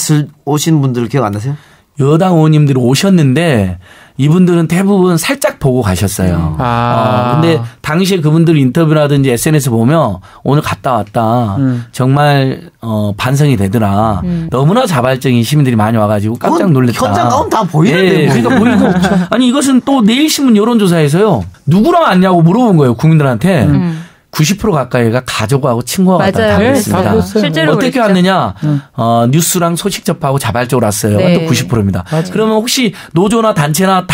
오신 분들 기억 안 나세요? 여당 의원님들이 오셨는데 이분들은 대부분 살짝 보고 가셨어요. 근데 당시에 그분들 인터뷰라든지 SNS 보면 오늘 갔다 왔다. 정말 반성이 되더라. 너무나 자발적인 시민들이 많이 와가지고 깜짝 놀랐다. 현장 가면 다 보이는데. 뭐. 그러니까 보이고. 아니 이것은 또 내일신문 여론조사에서요. 누구랑 왔냐고 물어본 거예요. 국민들한테. 90% 가까이가 가족하고 친구와 갔다 다녔습니다. 실제로 어떻게 그랬죠. 왔느냐? 뉴스랑 소식 접하고 자발적으로 왔어요. 네. 또 90%입니다. 그러면 혹시 노조나 단체나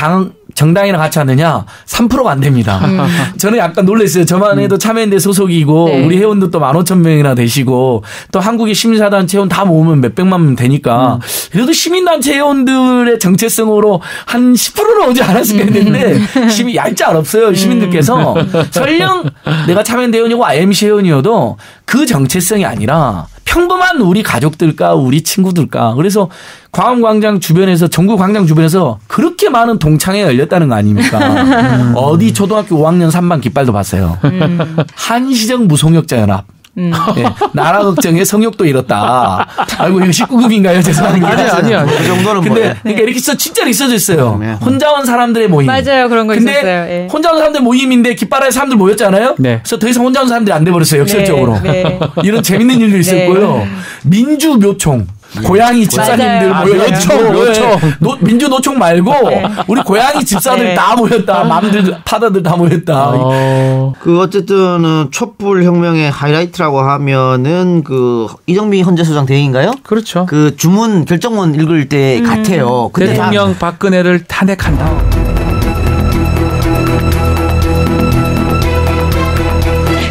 정당이랑 같이 왔느냐? 3%가 안 됩니다. 저는 약간 놀랐어요. 저만 해도 참여연대 소속이고 네. 우리 회원도 또 15,000명이나 되시고 또 한국의 시민사단체 회원 다 모으면 몇백만 명 되니까 그래도 시민단체 회원들의 정체성으로 한 10%는 오지 않았을까 했는데 시민 얄짤 없어요. 시민들께서 설령 내가 참여연대 회원이고 IMC 회원이어도 그 정체성이 아니라 평범한 우리 가족들과 우리 친구들과 그래서 광화문광장 주변에서 전국 광장 주변에서 그렇게 많은 동창회가 열렸다는 거 아닙니까? 어디 초등학교 5학년 3반 깃발도 봤어요. 한시정 무성역자 연합. 네, 나라 걱정에 성욕도 잃었다. 아이고 이거 19금인가요? 죄송합니다. 아니야. 그 정도는 근데 그러니까 이렇게 진짜로 있어져 있어요. 네. 혼자 온 사람들의 모임. 맞아요. 그런 거 근데 있었어요. 예. 혼자 온 사람들 모임인데 깃발에 사람들 모였잖아요. 네. 그래서 더 이상 혼자 온 사람들이 안 돼버렸어요. 역설적으로. 네. 이런 재밌는 일도 있었고요. 민주 묘총. 고양이 집사님들 맞아요. 모였죠. 민주 노총 말고 우리 고양이 집사들 네. 다 모였다. 맘들 파다들 다 모였다. 그 어쨌든 촛불 혁명의 하이라이트라고 하면은 그 이정미 헌재소장 대행인가요? 그렇죠. 그 주문 결정문 읽을 때 같아요. 근데 대통령 박근혜를 탄핵한다.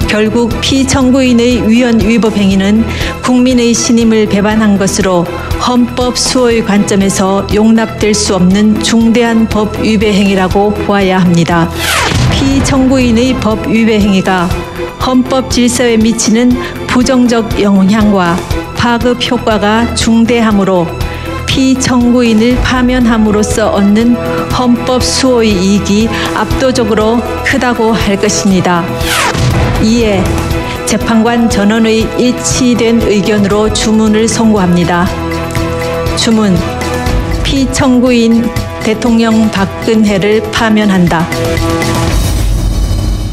결국 피청구인의 위헌 위법 행위는 국민의 신임을 배반한 것으로 헌법 수호의 관점에서 용납될 수 없는 중대한 법 위배 행위라고 보아야 합니다. 피청구인의 법 위배 행위가 헌법 질서에 미치는 부정적 영향과 파급 효과가 중대하므로 피청구인을 파면함으로써 얻는 헌법 수호의 이익이 압도적으로 크다고 할 것입니다. 이에 재판관 전원의 일치된 의견으로 주문을 선고합니다. 주문, 피청구인 대통령 박근혜를 파면한다.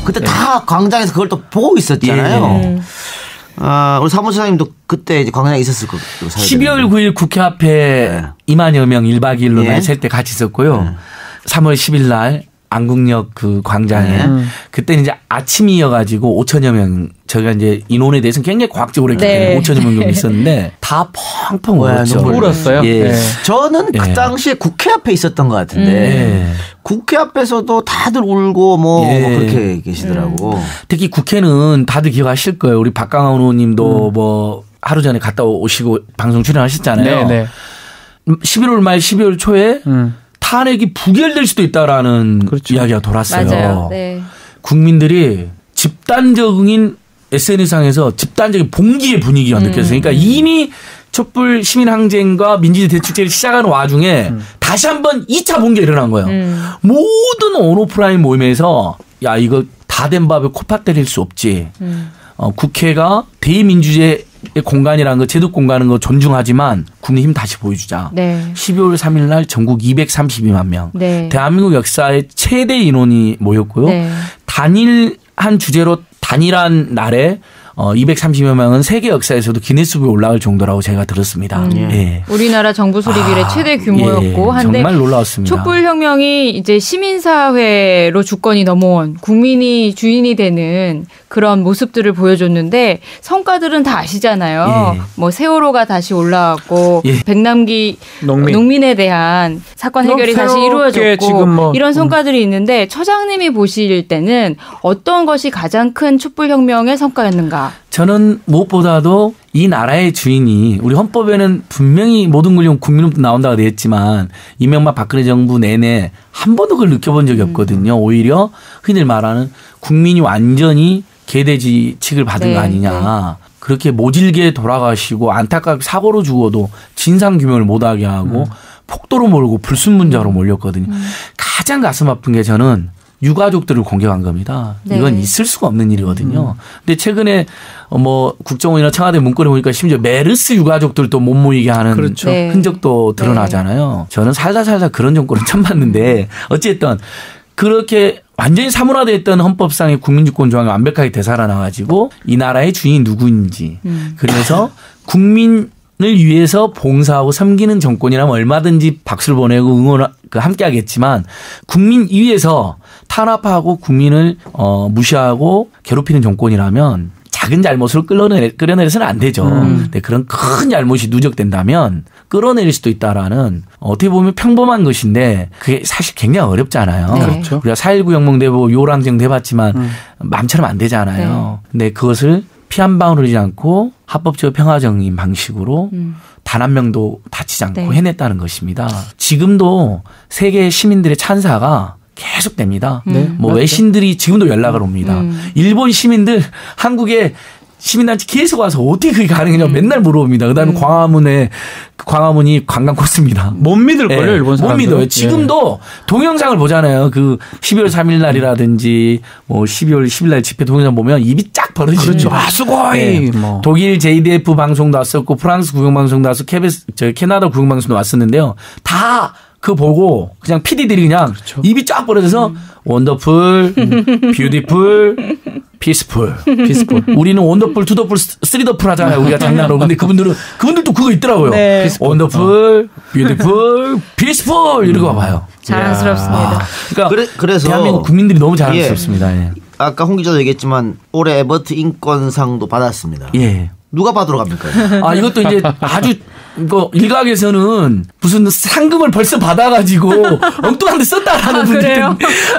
그때 다 광장에서 그걸 또 보고 있었잖아요. 우리 사무처장님도 그때 이제 광장에 있었을 거예요. 12월 9일 국회 앞에 2만여 명 1박 2일로 날 셀 때 같이 있었고요. 3월 10일 날 안국역 그 광장에 그때는 이제 아침이어가지고 5천여 명 저희가 이제 인원에 대해서는 굉장히 과학적으로 했기 때문에 5천여 명 정도 있었는데 다 펑펑 울었죠. 울었어요. 예. 네. 저는 그 당시에 국회 앞에 있었던 것 같은데 국회 앞에서도 다들 울고 뭐 그렇게 계시더라고. 특히 국회는 다들 기억하실 거예요. 우리 박강원 의원님도 뭐 하루 전에 갔다 오시고 방송 출연하셨잖아요. 네. 11월 말 12월 초에 탄핵이 부결될 수도 있다라는 그렇죠. 이야기가 돌았어요. 맞아요. 네. 국민들이 집단적인 SNS상에서 집단적인 봉기의 분위기가 느껴졌어요. 그러니까 이미 촛불 시민항쟁과 민주주의 대축제를 시작하는 와중에 다시 한번 2차 봉기가 일어난 거예요. 모든 온오프라인 모임에서 야 이거 다 된 밥에 코파 때릴 수 없지. 국회가 대의민주주의의 공간이라는 거 제도 공간인 거 존중하지만 국민 힘 다시 보여주자. 네. 12월 3일 날 전국 232만 명. 네. 대한민국 역사의 최대 인원이 모였고요. 네. 단일한 주제로 단일한 날에 230여 명은 세계 역사에서도 기네스북에 올라갈 정도라고 제가 들었습니다. 예. 우리나라 정부 수립 이래 최대 규모였고 예, 한데 정말 놀라웠습니다. 촛불혁명이 이제 시민사회로 주권이 넘어온 국민이 주인이 되는 그런 모습들을 보여줬는데 성과들은 다 아시잖아요. 예. 뭐 세월호가 다시 올라왔고 예. 백남기 농민에 대한 사건 해결이 다시 이루어졌고 지금 뭐 이런 성과들이 있는데 처장님이 보실 때는 어떤 것이 가장 큰 촛불혁명의 성과였는가? 저는 무엇보다도 이 나라의 주인이 우리 헌법에는 분명히 모든 권력은 국민으로부터 나온다고 되어 있지만 이명박 박근혜 정부 내내 한 번도 그걸 느껴본 적이 없거든요. 오히려 흔히 말하는 국민이 완전히 개돼지 칙을 받은 거 아니냐. 그렇게 모질게 돌아가시고 안타깝게 사고로 죽어도 진상규명을 못하게 하고 폭도로 몰고 불순문자로 몰렸거든요. 가장 가슴 아픈 게 저는 유가족들을 공격한 겁니다. 네. 이건 있을 수가 없는 일이거든요. 근데 최근에 뭐 국정원이나 청와대 문건에 보니까 심지어 메르스 유가족들도 못 모이게 하는 그렇죠. 네. 흔적도 드러나잖아요. 저는 살다 그런 정권은 처음 봤는데 어쨌든 그렇게 완전히 사문화되어 있던 헌법상의 국민주권 조항이 완벽하게 되살아나가지고 이 나라의 주인이 누구인지 그래서 국민을 위해서 봉사하고 섬기는 정권이라면 얼마든지 박수를 보내고 응원 함께하겠지만 국민 위에서 탄압하고 국민을 무시하고 괴롭히는 정권이라면 작은 잘못을 끌어내려서는 안 되죠. 근데 그런 큰 잘못이 누적된다면 끌어내릴 수도 있다라는 어떻게 보면 평범한 것인데 그게 사실 굉장히 어렵잖아요. 네. 그렇죠. 우리가 4.19 영몽대보 요랑쟁도 해봤지만 마음처럼 안 되잖아요. 근데 그것을 피 한 방울 흘리지 않고 합법적 평화적인 방식으로 단 한 명도 다치지 않고 네. 해냈다는 것입니다. 지금도 세계 시민들의 찬사가 계속됩니다. 뭐 외신들이 지금도 연락을 옵니다. 일본 시민들 한국에 시민단체 계속 와서 어떻게 그게 가능하냐고 맨날 물어봅니다. 그다음에 광화문이 관광 코스입니다. 못 믿을걸요, 네, 일본 사람들. 못 믿어요. 지금도 동영상을 보잖아요. 그 12월 3일 날이라든지 뭐 12월 10일 날 집회 동영상 보면 입이 쫙 벌어지죠. 그렇죠. 수고이. 뭐. 독일 JDF 방송도 왔었고 프랑스 구경방송도 왔었고 캐나다 구경방송도 왔었는데요. 다 그거 보고 그냥 PD들이 그냥 그렇죠. 입이 쫙 벌어져서 원더풀, 뷰티풀, 피스풀. 우리는 원더풀, 투더풀, 쓰리더풀 하잖아요. 우리가 장난으로. 근데 그분들도 그거 있더라고요. 네. 원더풀, 뷰티풀, 피스풀 이러고 봐봐요. 자랑스럽습니다. 그러니까 그래서 대한민국 국민들이 너무 자랑스럽습니다. 예. 아까 홍 기자도 얘기했지만 올해 에버트 인권상도 받았습니다. 예. 누가 받으러 갑니까? 아, 이것도 이제 아주 일각에서는 무슨 상금을 벌써 받아가지고 엉뚱한 데 썼다라는 분들이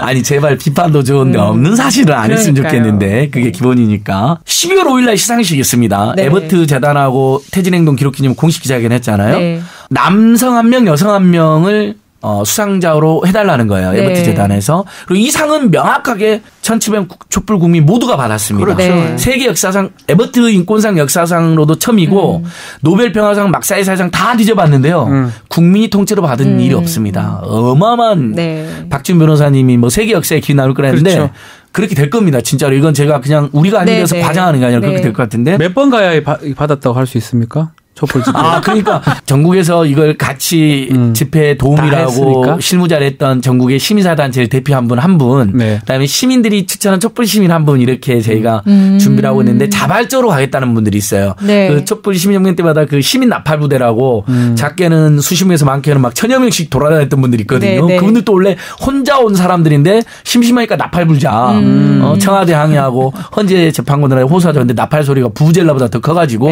아니 제발 비판도 좋은데 없는 사실은 안 했으면 좋겠는데 그게 기본이니까 12월 5일 날 시상식이 있습니다. 네. 에버트 재단하고 태진행동 기록기념 공식 기자회견 했잖아요. 네. 남성 1명 여성 1명을 수상자로 해달라는 거예요. 네. 에버트 재단에서. 그리고 이 상은 명확하게 1700 촛불 국민 모두가 받았습니다. 그렇죠. 네. 세계 역사상 에버트 인권상 역사상으로도 처음이고 노벨 평화상 막사의 사상 다 뒤져봤는데요. 국민이 통째로 받은 일이 없습니다. 어마어마한 네. 박지훈 변호사님이 뭐 세계 역사에 기 나올 거라는데 그렇죠. 그렇게 될 겁니다. 진짜로 이건 제가 그냥 우리가 아닌 데서 네. 과장하는 게 아니라 네. 그렇게 될 것 같은데. 몇 번 가야 받았다고 할 수 있습니까? 촛불 집회. 아, 그러니까 전국에서 이걸 같이 집회에 다 도움이라고 했으니까? 실무자를 했던 전국의 시민사단체를 대표한 분 한 분, 네. 그다음에 시민들이 추천한 촛불 시민 한 분 이렇게 저희가 준비를 하고 있는데 자발적으로 가겠다는 분들이 있어요. 네. 그 촛불 시민혁명 때마다 그 시민 나팔부대라고 작게는 수십 명에서 많게는 막 1000여 명씩 돌아다녔던 분들이 있거든요. 네, 네. 그분들도 원래 혼자 온 사람들인데 심심하니까 나팔 불자. 청와대 항의하고 헌재 재판관들한테 호소하자는데 나팔 소리가 부부젤라보다 더 커가지고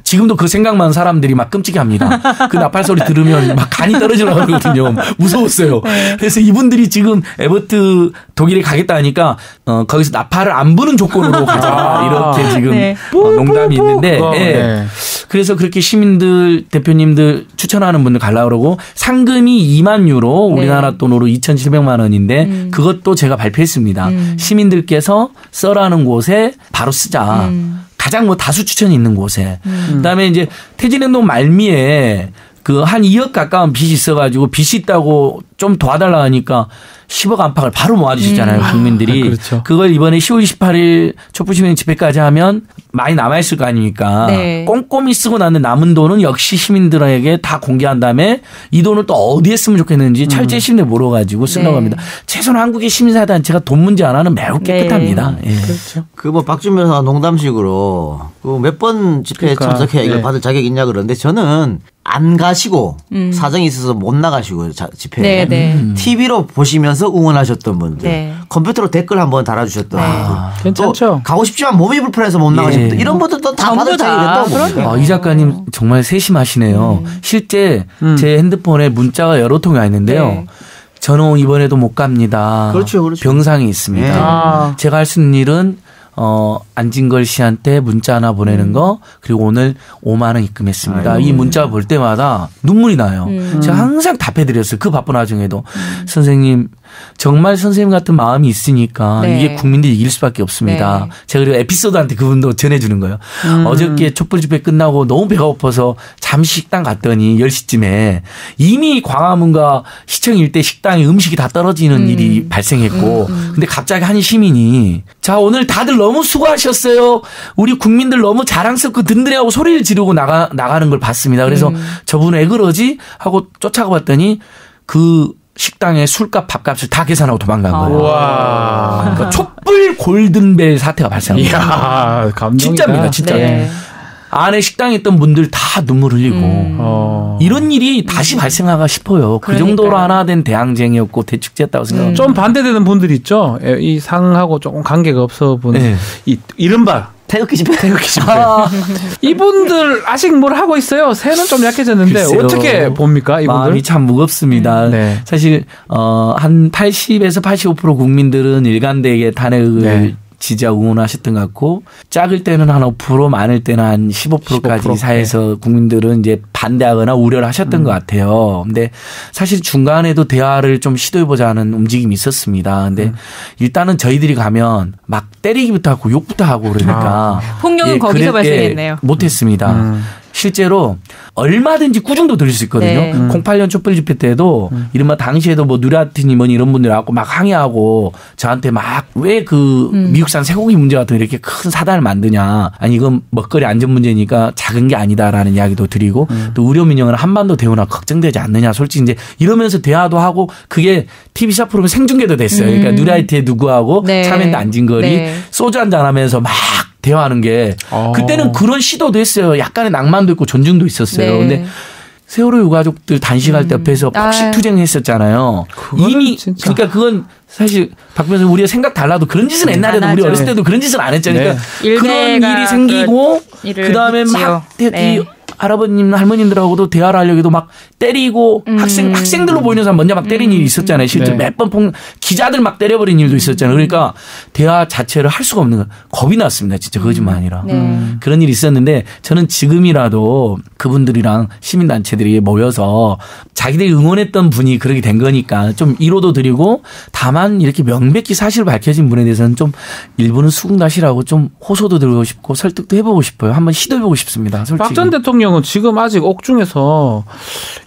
지금도 그 생각만 사람들이 막 끔찍합니다. 그 나팔 소리 들으면 막 간이 떨어지려고 그러거든요. 무서웠어요. 그래서 이분들이 지금 에버트 독일에 가겠다 하니까 거기서 나팔을 안 부는 조건으로 가자 이렇게 지금 네. 농담이 있는데 네. 그래서 그렇게 시민들 대표님들 추천하는 분들 가려고 그러고 상금이 2만 유로 우리나라 돈으로 2,700만 원인데 그것도 제가 발표했습니다. 시민들께서 써라는 곳에 바로 쓰자. 가장 뭐 다수 추천이 있는 곳에. 그다음에 이제 태진행동 말미에 그 한 2억 가까운 빚이 있어가지고 빚이 있다고 좀 도와달라 하니까 10억 안팎을 바로 모아주셨잖아요. 국민들이. 그렇죠. 그걸 이번에 10월 28일 촛불시민 집회까지 하면 많이 남아있을 거 아닙니까. 네. 꼼꼼히 쓰고 나는 남은 돈은 역시 시민들에게 다 공개한 다음에 이 돈을 또 어디에 쓰면 좋겠는지 철저히 시민들 물어가지고 쓰려고 네. 합니다. 최소한 한국의 시민사단체가 돈 문제 하나는 매우 깨끗합니다. 예. 그렇죠. 그 뭐 박준 변호사 농담식으로 그 몇 번 집회에 그러니까, 참석해야 이걸 네. 받을 자격 있냐 그러는데 저는 안 가시고 사정이 있어서 못 나가시고 집회에 네, 네. TV로 보시면서 응원하셨던 분들, 네. 컴퓨터로 댓글 한번 달아주셨던 분들, 괜찮죠? 또 가고 싶지만 몸이 불편해서 못 나가신 예. 분들 이런 분들도 다 전부 받을 다. 자격이 있다고 봅니다. 이 작가님 정말 세심하시네요. 실제 제 핸드폰에 문자가 여러 통이 와 있는데요. 네. 저는 이번에도 못 갑니다. 그렇죠, 그렇죠. 병상이 있습니다. 네. 아. 제가 할 수 있는 일은 안진걸 씨한테 문자 하나 보내는 거 그리고 오늘 5만 원 입금했습니다. 이 문자 볼 때마다 눈물이 나요. 제가 항상 답해드렸어요. 그 바쁜 와중에도 선생님 정말 선생님 같은 마음이 있으니까 네. 이게 국민들이 이길 수밖에 없습니다. 네. 제가 그리고 에피소드한테 그분도 전해주는 거예요. 어저께 촛불 집회 끝나고 너무 배가 고파서 잠시 식당 갔더니 10시쯤에 이미 광화문과 시청 일대 식당에 음식이 다 떨어지는 일이 발생했고 근데 갑자기 한 시민이 자 오늘 다들 너무 수고하셨어요. 우리 국민들 너무 자랑스럽고 든든해하고 소리를 지르고 나가는 걸 봤습니다. 그래서 저분 왜 그러지? 하고 쫓아가 봤더니 그 식당에 술값 밥값을 다 계산하고 도망간 거예요. 와. 그러니까 촛불 골든벨 사태가 발생한 거예요. 이야, 감동이다. 진짜입니다. 진짜. 네. 안에 식당에 있던 분들 다 눈물 흘리고 이런 일이 다시 발생하가 싶어요. 그 정도로 하나 된 대항쟁이었고 대축제였다고 생각합니다. 좀 반대되는 분들 있죠. 이 상하고 조금 관계가 없어 본 네. 이른바 태극기 집회. 이분들 아직 뭘 하고 있어요. 새는 좀 약해졌는데 글쎄요. 어떻게 봅니까 이분들? 마음이 참 무겁습니다. 네. 사실 한 80에서 85% 국민들은 일관되게 탄핵을 네. 지지하고 응원하셨던 것 같고 작을 때는 한 5% 많을 때는 한 15%까지 15%. 사이에서 국민들은 이제 반대하거나 우려를 하셨던 것 같아요. 근데 사실 중간에도 대화를 좀 시도해보자 하는 움직임이 있었습니다. 근데 일단은 저희들이 가면 막 때리기부터 하고 욕부터 하고 그러니까 폭력은 거기서 발생했네요. 못했습니다. 실제로 얼마든지 꾸중도 들을 수 있거든요. 네. 08년 촛불 집회 때도 이른바 당시에도 뭐 누라티니 뭐니 이런 분들 와갖고 막 항의하고 저한테 막 왜 그 미국산 쇠고기 문제 같은 이렇게 큰 사단을 만드냐. 아니 이건 먹거리 안전 문제니까 작은 게 아니다라는 이야기도 드리고 또 우려 민영은 한반도 대우나 걱정되지 않느냐. 솔직히 이제 이러면서 대화도 하고 그게 TV사 프로그램 생중계도 됐어요. 그러니까 누라이트에 누구하고 네. 참여했는데 안진거리 네. 소주 한잔 하면서 막 대화하는 게 그때는 그런 시도도 했어요. 약간의 낭만도 있고 존중도 있었어요. 네. 근데 세월호 유가족들 단식할 때 옆에서 폭식투쟁했었잖아요. 이미 진짜. 그러니까 그건 사실 박 변호사 우리가 생각 달라도 그런 짓은 옛날에도 안 우리 하죠. 어렸을 때도 그런 짓은 안 했죠. 그러니까 네. 그런 일베가 일이 생기고 일을 그다음에 했지요. 막 네. 할아버님 할머님들하고도 대화를 하려고 해도 막 때리고 학생들로 보이는 사람 먼저 막 때린 일이 있었잖아요. 실제 네. 몇 번 기자들 막 때려버린 일도 있었잖아요. 그러니까 대화 자체를 할 수가 없는 거예요. 겁이 났습니다. 진짜 거짓말 아니라. 그런 일이 있었는데 저는 지금이라도 그분들이랑 시민단체들이 모여서 자기들이 응원했던 분이 그렇게 된 거니까 좀 위로도 드리고 다만 이렇게 명백히 사실 밝혀진 분에 대해서는 좀 일부는 수긍다시라고 좀 호소도 들고 싶고 설득도 해보고 싶어요. 한번 시도해보고 싶습니다. 솔직히. 박 전 대통령은 지금 아직 옥중에서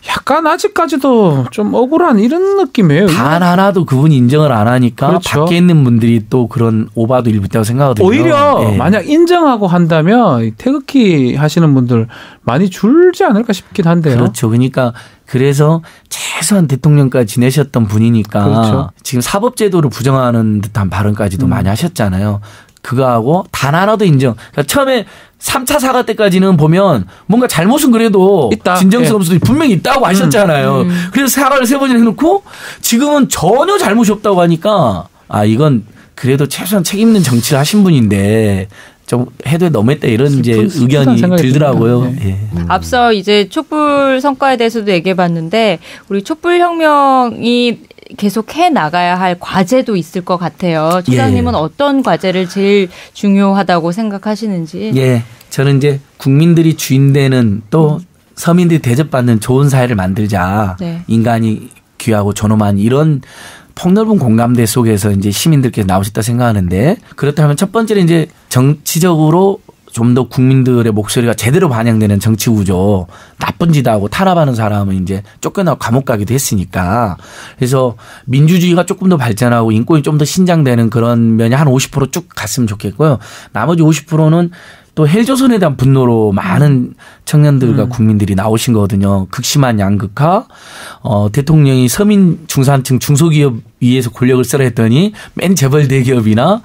약간 아직까지도 좀 억울한 이런 느낌이에요. 단 하나도 그분이 인정을 안 하니까 그렇죠. 밖에 있는 분들이 또 그런 오바도 일부 있다고 생각하거든요. 오히려 예. 만약 인정하고 한다면 태극기 하시는 분들 많이 줄지 않을까 싶긴 한데요. 그렇죠. 그러니까 그래서 최소한 대통령까지 지내셨던 분이니까 그렇죠. 지금 사법제도를 부정하는 듯한 발언까지도 많이 하셨잖아요. 그거하고 단 하나도 인정. 그러니까 처음에 3차 사과 때까지는 보면 뭔가 잘못은 그래도 있다. 진정성 예. 없어도 분명히 있다고 하셨잖아요. 그래서 사과를 3번이나 해놓고 지금은 전혀 잘못이 없다고 하니까 아 이건 그래도 최소한 책임 있는 정치를 하신 분인데 좀 해도 너무했다 이런 이제 의견이 들더라고요. 네. 예. 앞서 이제 촛불 성과에 대해서도 얘기해봤는데 우리 촛불혁명이 계속 해 나가야 할 과제도 있을 것 같아요. 초장님은 어떤 과제를 제일 중요하다고 생각하시는지. 예, 저는 이제 국민들이 주인되는 또 서민들이 대접받는 좋은 사회를 만들자. 네. 인간이 귀하고 존엄한 이런 폭넓은 공감대 속에서 이제 시민들께서 나오셨다 생각하는데 그렇다면 첫 번째는 이제 정치적으로 좀 더 국민들의 목소리가 제대로 반영되는 정치 구조, 나쁜 짓 하고 탄압하는 사람은 이제 쫓겨나고 감옥 가기도 했으니까. 그래서 민주주의가 조금 더 발전하고 인권이 좀 더 신장되는 그런 면이 한 50% 쭉 갔으면 좋겠고요. 나머지 50%는 또 헬조선에 대한 분노로 많은 청년들과 국민들이 나오신 거거든요. 극심한 양극화, 대통령이 서민 중산층 중소기업 위에서 권력을 쓰라 했더니 맨 재벌 대기업이나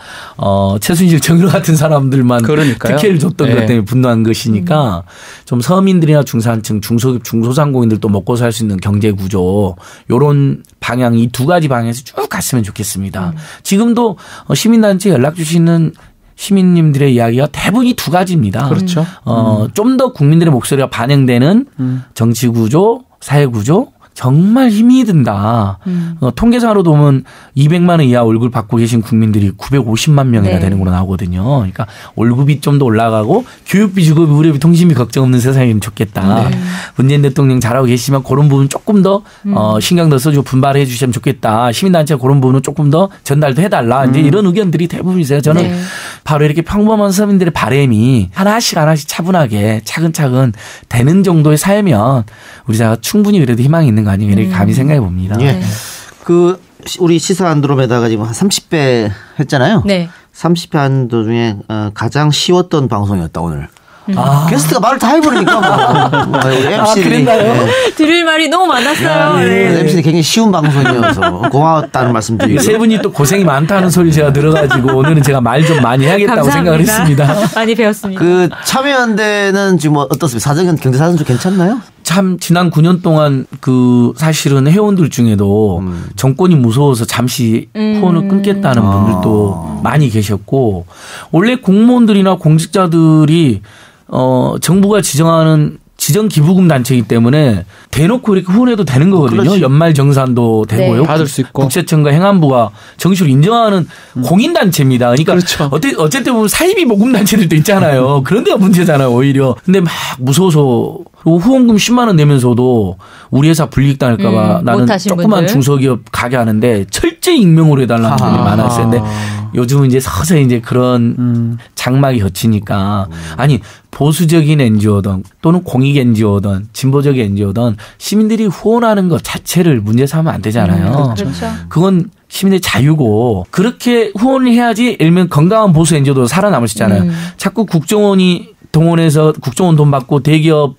최순실 정의로 같은 사람들만 그러니까요. 특혜를 줬던 것 때문에 분노한 것이니까 좀 서민들이나 중산층, 중소기업, 중소상공인들도 먹고 살 수 있는 경제 구조 이런 방향 이 두 가지 방향에서 쭉 갔으면 좋겠습니다. 지금도 시민단체 연락 주시는 시민님들의 이야기가 대부분이 두 가지입니다. 그렇죠. 좀 더 국민들의 목소리가 반영되는 정치 구조, 사회 구조, 정말 힘이 든다. 통계상으로도 보면 200만 원 이하 월급 받고 계신 국민들이 950만 명이나 되는 걸로 나오거든요. 그러니까 월급이 좀 더 올라가고 교육비, 주거비, 의료비, 통신비 걱정 없는 세상이면 좋겠다. 문재인 대통령 잘하고 계시지만 그런 부분 조금 더 신경 더 써주고 분발해 주시면 좋겠다. 시민단체가 그런 부분은 조금 더 전달도 해달라. 이제 이런 의견들이 대부분이세요. 저는 바로 이렇게 평범한 서민들의 바람이 하나씩 차분하게 차근차근 되는 정도에 살면 우리가 충분히 그래도 희망이 있는 거 아니에요. 이렇게 감히 생각해 봅니다. 예. 그 우리 시사 안드로메다가 지금 한 30배 했잖아요. 네. 30회 한도 중에 가장 쉬웠던 방송이었다 오늘. 게스트가 말을 다 해버리니까 우리 MC들이 들을 말이 너무 많았어요. 네. MC들이 굉장히 쉬운 방송이어서 고마웠다는 말씀드리고 세 분이 또 고생이 많다는 소리 제가 들어가지고 오늘은 제가 말 좀 많이 해야겠다고 감사합니다. 생각을 했습니다. 많이 배웠습니다. 그 참여연대는 지금 어떻습니까? 사정은 경제사정 좀 괜찮나요? 참 지난 9년 동안 그 사실은 회원들 중에도 정권이 무서워서 잠시 후원을 끊겠다는 분들도 많이 계셨고 원래 공무원들이나 공직자들이 정부가 지정하는 지정 기부금 단체이기 때문에 대놓고 이렇게 후원해도 되는 거거든요. 그렇지. 연말 정산도 되고요. 받을 수 있고. 국세청과 행안부가 정식으로 인정하는 공인단체입니다. 그러니까 그렇죠. 어쨌든 보면 사이비 모금 단체들도 있잖아요. 그런 데가 문제잖아요. 오히려. 근데 막 무서워서 그리고 후원금 10만 원 내면서도 우리 회사 불이익 당할까 봐 나는 조그만 분들. 중소기업 가게 하는데 철저히 익명으로 해달라는 분이 많았어요. 근데 요즘은 이제 서서히 이제 그런 장막이 걷히니까 아니 보수적인 NGO든 또는 공익 NGO든 진보적 NGO든 시민들이 후원하는 것 자체를 문제 삼으면 안 되잖아요. 그렇죠. 그건 시민의 자유고 그렇게 후원을 해야지 예를 들면 건강한 보수 NGO도 살아남을 수 있잖아요. 자꾸 국정원이 동원해서 국정원 돈 받고 대기업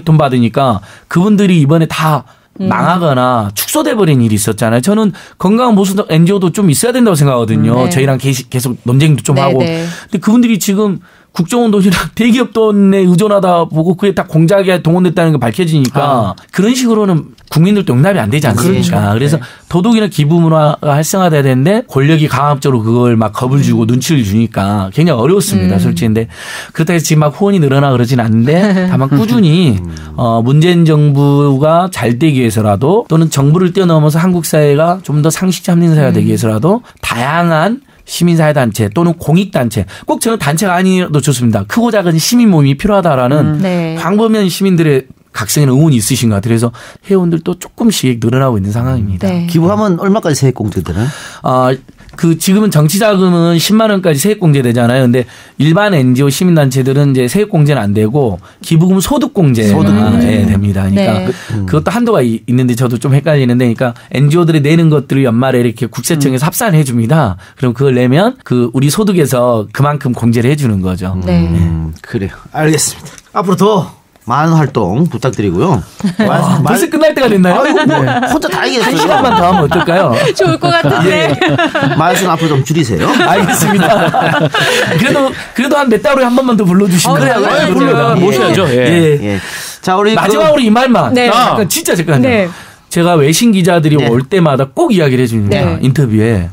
돈 받으니까 그분들이 이번에 다 망하거나 축소돼 버린 일이 있었잖아요. 저는 건강한 보수 NGO도 좀 있어야 된다고 생각하거든요. 네. 저희랑 계속 논쟁도 좀 하고. 네. 근데 그분들이 지금 국정원 돈이랑 대기업 돈에 의존하다 보고 그게 다 공작에 동원됐다는 게 밝혀지니까 그런 식으로는 국민들도 용납이 안 되지 않습니까? 그렇죠. 그래서 도덕이나 기부 문화가 활성화돼야 되는데 권력이 강압적으로 그걸 막 겁을 주고 눈치를 주니까 굉장히 어려웠습니다. 솔직히. 근데 그렇다고 해서 지금 막 후원이 늘어나 그러진 않는데 다만 꾸준히 문재인 정부가 잘 되기 위해서라도 또는 정부를 뛰어넘어서 한국 사회가 좀 더 상식 잡는 사회가 되기 위해서라도 다양한 시민사회단체 또는 공익단체 꼭 저는 단체가 아니어도 좋습니다. 크고 작은 시민 모임이 필요하다라는 광범위한 시민들의 각성에는 응원이 있으신 것 같아요. 그래서 회원들도 조금씩 늘어나고 있는 상황입니다. 네. 기부하면 얼마까지 세액공제 되나요? 지금은 정치자금은 10만 원까지 세액공제 되잖아요. 근데 일반 NGO 시민단체들은 이제 세액공제는 안 되고 기부금 소득공제가 됩니다. 그러니까 그것도 한도가 있는데 저도 좀 헷갈리는데 그러니까 NGO들이 내는 것들을 연말에 이렇게 국세청에서 합산을 해 줍니다. 그럼 그걸 내면 우리 소득에서 그만큼 공제를 해 주는 거죠. 그래요. 알겠습니다. 앞으로 더 많은 활동 부탁드리고요. 벌써 끝날 때가 됐나요? 혼자 다 얘기했어요. 한 시간만 더 하면 어떨까요? 좋을 것 같은데. 말씀 앞으로 좀 줄이세요. 알겠습니다. 그래도 한 몇 달에 한 번만 더 불러주시면 불러요. 모셔야죠. 예. 자, 우리 마지막으로 이 말만. 네. 잠깐 진짜 잠깐요. 네. 제가 외신 기자들이 올 때마다 꼭 이야기를 해줍니다. 네. 인터뷰에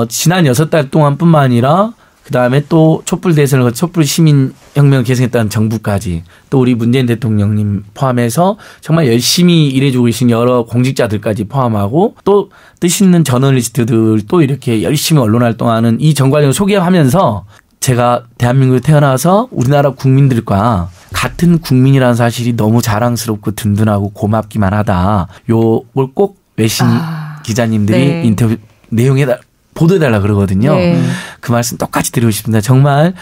지난 6달 동안뿐만 아니라 그다음에 또 촛불 대선을 촛불 시민혁명을 계승했다는 정부까지 또 우리 문재인 대통령님 포함해서 정말 열심히 일해주고 계신 여러 공직자들까지 포함하고 또 뜻있는 저널리스트들 또 이렇게 열심히 언론 활동하는 이 정관을 소개하면서 제가 대한민국에 태어나서 우리나라 국민들과 같은 국민이라는 사실이 너무 자랑스럽고 든든하고 고맙기만 하다. 요걸 꼭 외신 기자님들이 인터뷰 내용에 보도해달라 그러거든요. 그 말씀 똑같이 드리고 싶습니다. 정말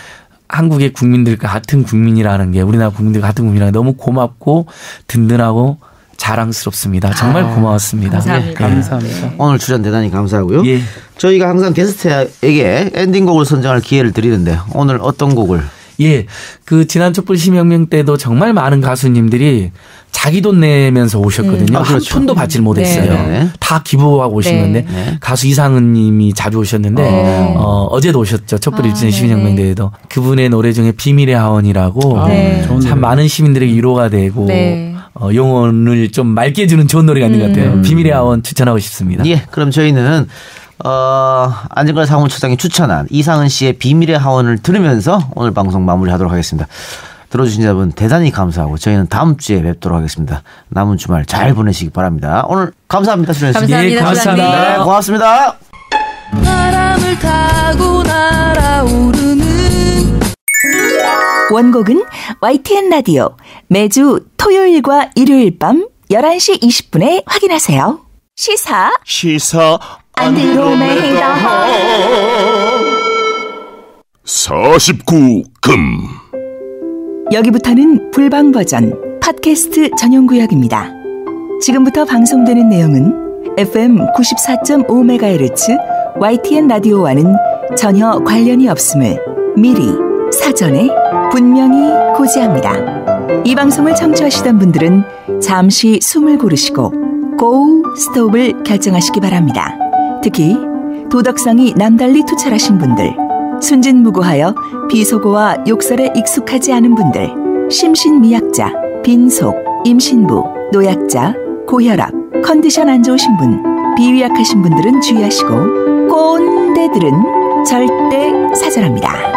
한국의 국민들과 같은 국민이라는 게 우리나라 국민들과 같은 국민이라는 게 너무 고맙고 든든하고 자랑스럽습니다. 정말 고마웠습니다. 감사합니다. 감사합니다. 오늘 출연 대단히 감사하고요. 예. 저희가 항상 게스트에게 엔딩곡을 선정할 기회를 드리는데 오늘 어떤 곡을? 예. 지난 촛불 시민혁명 때도 정말 많은 가수님들이 자기 돈 내면서 오셨거든요. 한 푼도 받지를 못했어요. 네. 다 기부하고 오신 건데 가수 이상은 님이 자주 오셨는데 어제도 오셨죠. 촛불 일진 시민혁명 대회도. 그분의 노래 중에 비밀의 하원이라고 참 많은 시민들에게 위로가 되고 영혼을 좀 맑게 해주는 좋은 노래가 있는 것 같아요. 비밀의 하원 추천하고 싶습니다. 예. 그럼 저희는 안진걸 사무처장이 추천한 이상은 씨의 비밀의 하원을 들으면서 오늘 방송 마무리하도록 하겠습니다. 들어주신 여러분 대단히 감사하고 저희는 다음 주에 뵙도록 하겠습니다. 남은 주말 잘 보내시기 바랍니다. 오늘 감사합니다. 감사합니다. 네, 감사합니다. 네, 고맙습니다. 바람을 타고 날아오르는 원곡은 YTN 라디오 매주 토요일과 일요일 밤 11시 20분에 확인하세요. 시사 안드로메다 49금 여기부터는 불방 버전 팟캐스트 전용 구역입니다. 지금부터 방송되는 내용은 FM 94.5MHz YTN 라디오와는 전혀 관련이 없음을 미리 사전에 분명히 고지합니다. 이 방송을 청취하시던 분들은 잠시 숨을 고르시고 고 스톱을 결정하시기 바랍니다. 특히 도덕성이 남달리 투철하신 분들, 순진무구하여 비속어와 욕설에 익숙하지 않은 분들, 심신미약자, 빈속, 임신부, 노약자, 고혈압, 컨디션 안 좋으신 분, 비위약하신 분들은 주의하시고 꼰대들은 절대 사절합니다.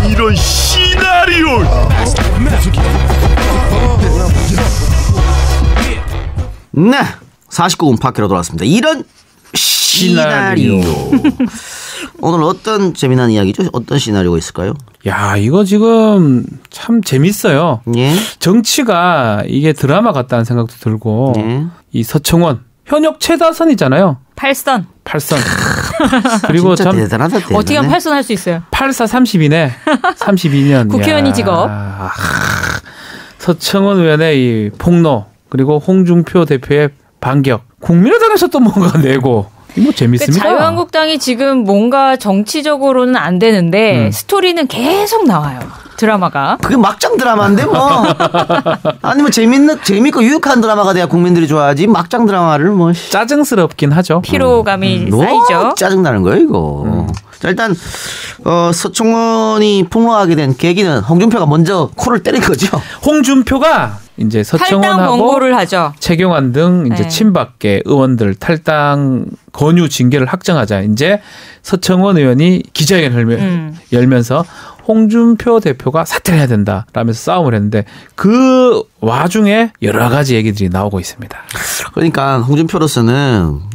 이런 시나리오 네, 49금 팟캐로 돌아왔습니다. 이런 시나리오. 오늘 어떤 재미난 이야기죠? 어떤 시나리오가 있을까요? 야, 이거 지금 참 재밌어요. 예. 정치가 이게 드라마 같다는 생각도 들고 예. 이 서청원 현역 최다선이잖아요. 8선. 그리고 진짜 참 대단하다. 어떻게 하면 8선 할 수 있어요? 84 32네. 32년. 국회의원이 직업. 서청원 의원의 이 폭로 그리고 홍준표 대표의 반격. 국민의당에서 또 뭔가 내고. 이거 재밌습니다. 자유한국당이 지금 뭔가 정치적으로는 안 되는데 스토리는 계속 나와요. 드라마가. 그게 막장 드라마인데 뭐. 아니면 재밌고 유익한 드라마가 돼야 국민들이 좋아하지. 막장 드라마를 뭐. 짜증스럽긴 하죠. 피로감이 너무 쌓이죠. 짜증나는 거예요 이거. 자, 일단 서청원이 폭로하게 된 계기는 홍준표가 먼저 코를 때린 거죠. 홍준표가 이제 탈당 서청원하고 권고를 하죠. 최경환 등 이제 네. 친박계 의원들 탈당 권유 징계를 확정하자 이제 서청원 의원이 기자회견을 열면서 홍준표 대표가 사퇴를 해야 된다라면서 싸움을 했는데 그 와중에 여러 가지 얘기들이 나오고 있습니다. 그러니까 홍준표로서는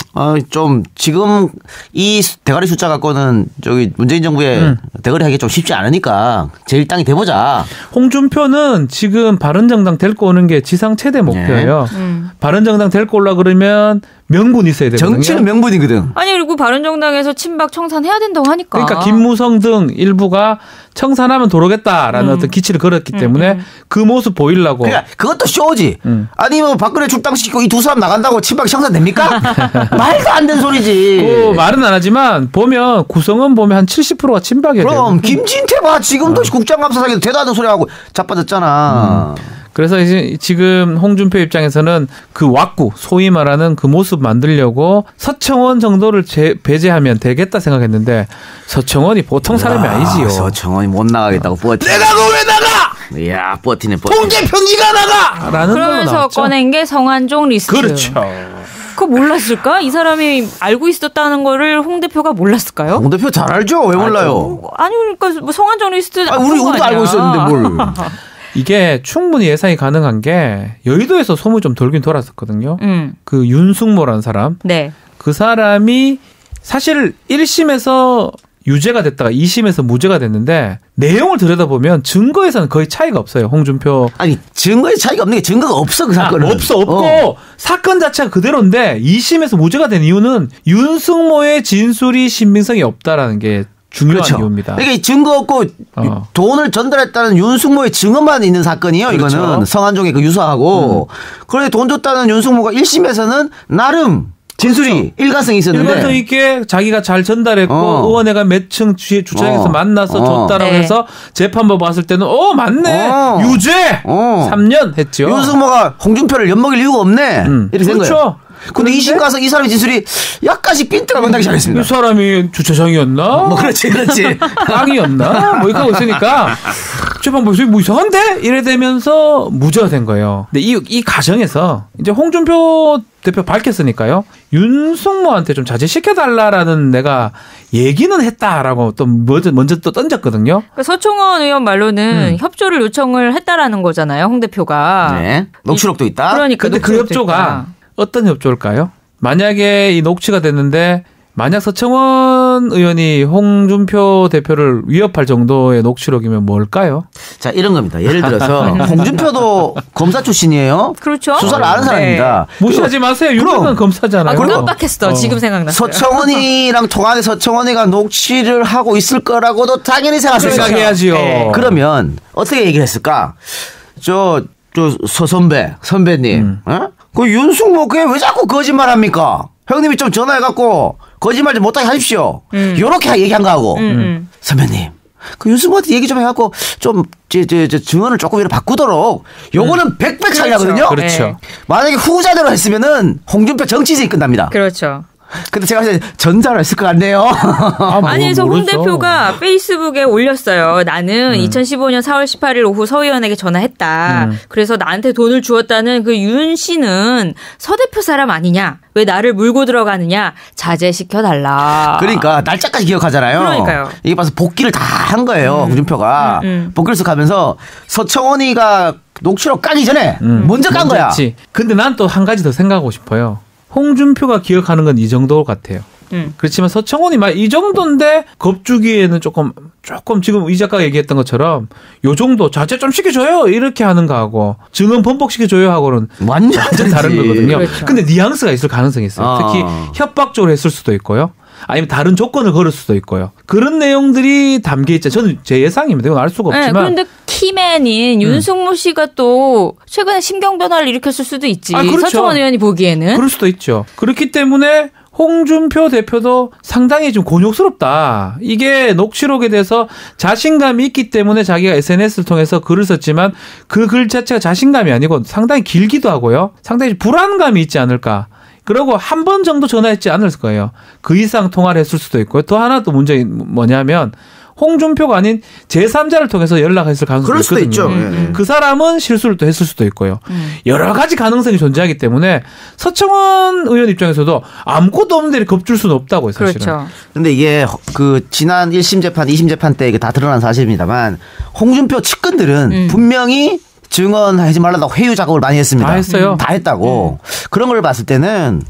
좀 지금 이 대가리 숫자 갖고는 저기 문재인 정부에 대가리 하기 좀 쉽지 않으니까 제1당이 돼보자. 홍준표는 지금 바른정당 데리고 오는 게 지상 최대 목표예요. 바른정당 데리고 오려고 그러면 명분이 있어야 되거든요. 정치는 명분이거든. 아니 그리고 바른정당에서 친박 청산해야 된다고 하니까. 그러니까 김무성 등 일부가 청산하면 도로겠다라는 어떤 기치를 걸었기 때문에 그 모습 보이려고. 그러니까 그것도 쇼지. 아니 뭐 박근혜 출당시키고 이 두 사람 나간다고 친박이 청산됩니까? 말도 안 되는 소리지. 그 말은 안 하지만 보면 구성원 보면 한 70%가 친박이에요. 그럼 김진태 봐 지금도 국장감사장에서 대단한 소리 하고 자빠졌잖아. 그래서 이제 지금 홍준표 입장에서는 그 왁구 소위 말하는 그 모습 만들려고 서청원 정도를 배제하면 되겠다 생각했는데 서청원이 보통 사람이 아니지요. 서청원이 못 나가겠다고 버티. 내가 너 왜 나가? 이야 버티네. 홍준표 네가 나가. 라는 걸로 그러면서 나왔죠. 꺼낸 게 성완종 리스트. 그렇죠. 그거 몰랐을까? 이 사람이 알고 있었다는 거를 홍 대표가 몰랐을까요? 홍 대표 잘 알죠? 왜 몰라요? 아니 그러니까 뭐 성완종 리스트. 우리도 알고 있었는데 뭘? 이게 충분히 예상이 가능한 게 여의도에서 소문이 좀 돌긴 돌았었거든요. 그 윤숙모라는 사람. 네. 그 사람이 사실 1심에서 유죄가 됐다가 2심에서 무죄가 됐는데 내용을 들여다보면 증거에서는 거의 차이가 없어요. 홍준표. 아니 증거에 차이가 없는 게 증거가 없어 그 사건은. 없고 사건 자체가 그대로인데 2심에서 무죄가 된 이유는 윤숙모의 진술이 신빙성이 없다라는 게 중요한 그렇죠. 이유입니다. 그러니까 증거 없고 돈을 전달했다는 윤숙모의 증언만 있는 사건이에요. 그렇죠. 이거는 성완종의 그 유서하고 그런데 돈 줬다는 윤숙모가 1심에서는 나름 진술이 그렇죠. 일관성이 있었는데 일관성 있게 자기가 잘 전달했고 의원회가 몇 층 주차장에서 만나서 줬다라고 네. 해서 재판부 봤을 때는 맞네 유죄 3년 했죠. 윤숙모가 홍준표를 엿먹일 이유가 없네 이렇게 된 그렇죠. 거예요. 근데 2심 가서 이 사람의 진술이 약간씩 빈트가 변하기 시작했습니다. 이 사람이 주차장이었나? 뭐 그렇지. 땅이었나? 뭐 이렇게 하고 있으니까 재판부에서 뭐 이상한데? 이래 되면서 무죄가 된 거예요. 근데 이 과정에서 이제 홍준표 대표 밝혔으니까요. 윤석모한테 좀 자제시켜달라라는 내가 얘기는 했다라고 또 먼저 또 던졌거든요. 그러니까 서청원 의원 말로는 협조를 요청을 했다라는 거잖아요. 홍 대표가. 네. 녹취록도 있다. 그러니까. 근데 그 협조가 있다. 어떤 협조일까요? 만약에 이 녹취가 됐는데 만약 서청원 의원이 홍준표 대표를 위협할 정도의 녹취록이면 뭘까요? 자, 이런 겁니다. 예를 들어서 홍준표도 검사 출신이에요. 그렇죠. 수사를 아는 사람입니다. 무시하지 마세요. 유명한 검사잖아요. 깜빡했어. 지금 생각났어요. 서청원이랑 통화에 서청원이가 녹취를 하고 있을 거라고도 당연히 생각해야지요. 네. 그러면 어떻게 얘기를 했을까? 저 선배님, 그 윤승모 그게 왜 자꾸 거짓말합니까? 형님이 좀 전화해갖고 거짓말 좀 못하게 하십시오. 요렇게 얘기한 거하고 선배님 그 윤승모한테 얘기 좀 해갖고 좀 증언을 조금 이렇게 바꾸도록 요거는 100배 차이 나거든요. 그렇죠. 네. 만약에 후자대로 했으면은 홍준표 정치인이 끝납니다. 그렇죠. 근데 제가 봤을 때 전자로 했을 것 같네요. 아니, 그래서 홍 대표가 페이스북에 올렸어요. 나는 2015년 4월 18일 오후 서 의원에게 전화했다. 그래서 나한테 돈을 주었다는 그 윤 씨는 서 대표 사람 아니냐? 왜 나를 물고 들어가느냐? 자제시켜달라. 그러니까 날짜까지 기억하잖아요. 그러니까요. 이게 봐서 복귀를 다 한 거예요. 홍준표가. 복귀를 쓱 하면서 서청원이가 녹취록 까기 전에 먼저 깐 거야. 근데 난 또 한 가지 더 생각하고 싶어요. 홍준표가 기억하는 건 이 정도 같아요. 그렇지만 서청원이 막 이 정도인데 겁주기에는 조금 지금 이 작가가 얘기했던 것처럼 요 정도 자제 좀 시켜줘요 이렇게 하는 거하고 증언 번복시켜줘요 하고는 완전 다른 거거든요. 그렇죠. 근데 뉘앙스가 있을 가능성이 있어요. 특히 협박적으로 했을 수도 있고요. 아니면 다른 조건을 걸을 수도 있고요. 그런 내용들이 담겨 있죠. 저는 제 예상입니다. 이건 알 수가 없지만. 네, 그런데 키맨인 윤승모 씨가 또 최근에 심경 변화를 일으켰을 수도 있지. 그렇죠. 서청원 의원이 보기에는. 그럴 수도 있죠. 그렇기 때문에 홍준표 대표도 상당히 좀 곤욕스럽다. 이게 녹취록에 대해서 자신감이 있기 때문에 자기가 SNS를 통해서 글을 썼지만 그 글 자체가 자신감이 아니고 상당히 길기도 하고요. 상당히 불안감이 있지 않을까. 그리고 한 번 정도 전화했지 않을 거예요. 그 이상 통화를 했을 수도 있고요. 또 하나 또 문제가 뭐냐면 홍준표가 아닌 제3자를 통해서 연락했을 가능성이 그럴 수도 있거든요. 있죠. 그 사람은 실수를 또 했을 수도 있고요. 여러 가지 가능성이 존재하기 때문에 서청원 의원 입장에서도 아무것도 없는데 겁줄 수는 없다고요. 사실은. 그렇죠. 근데 이게 그 지난 1심 재판, 2심 재판 때 이게 다 드러난 사실입니다만 홍준표 측근들은 분명히 증언하지 말라고 회유 작업을 많이 했습니다. 다 했어요. 다 했다고. 그런 걸 봤을 때는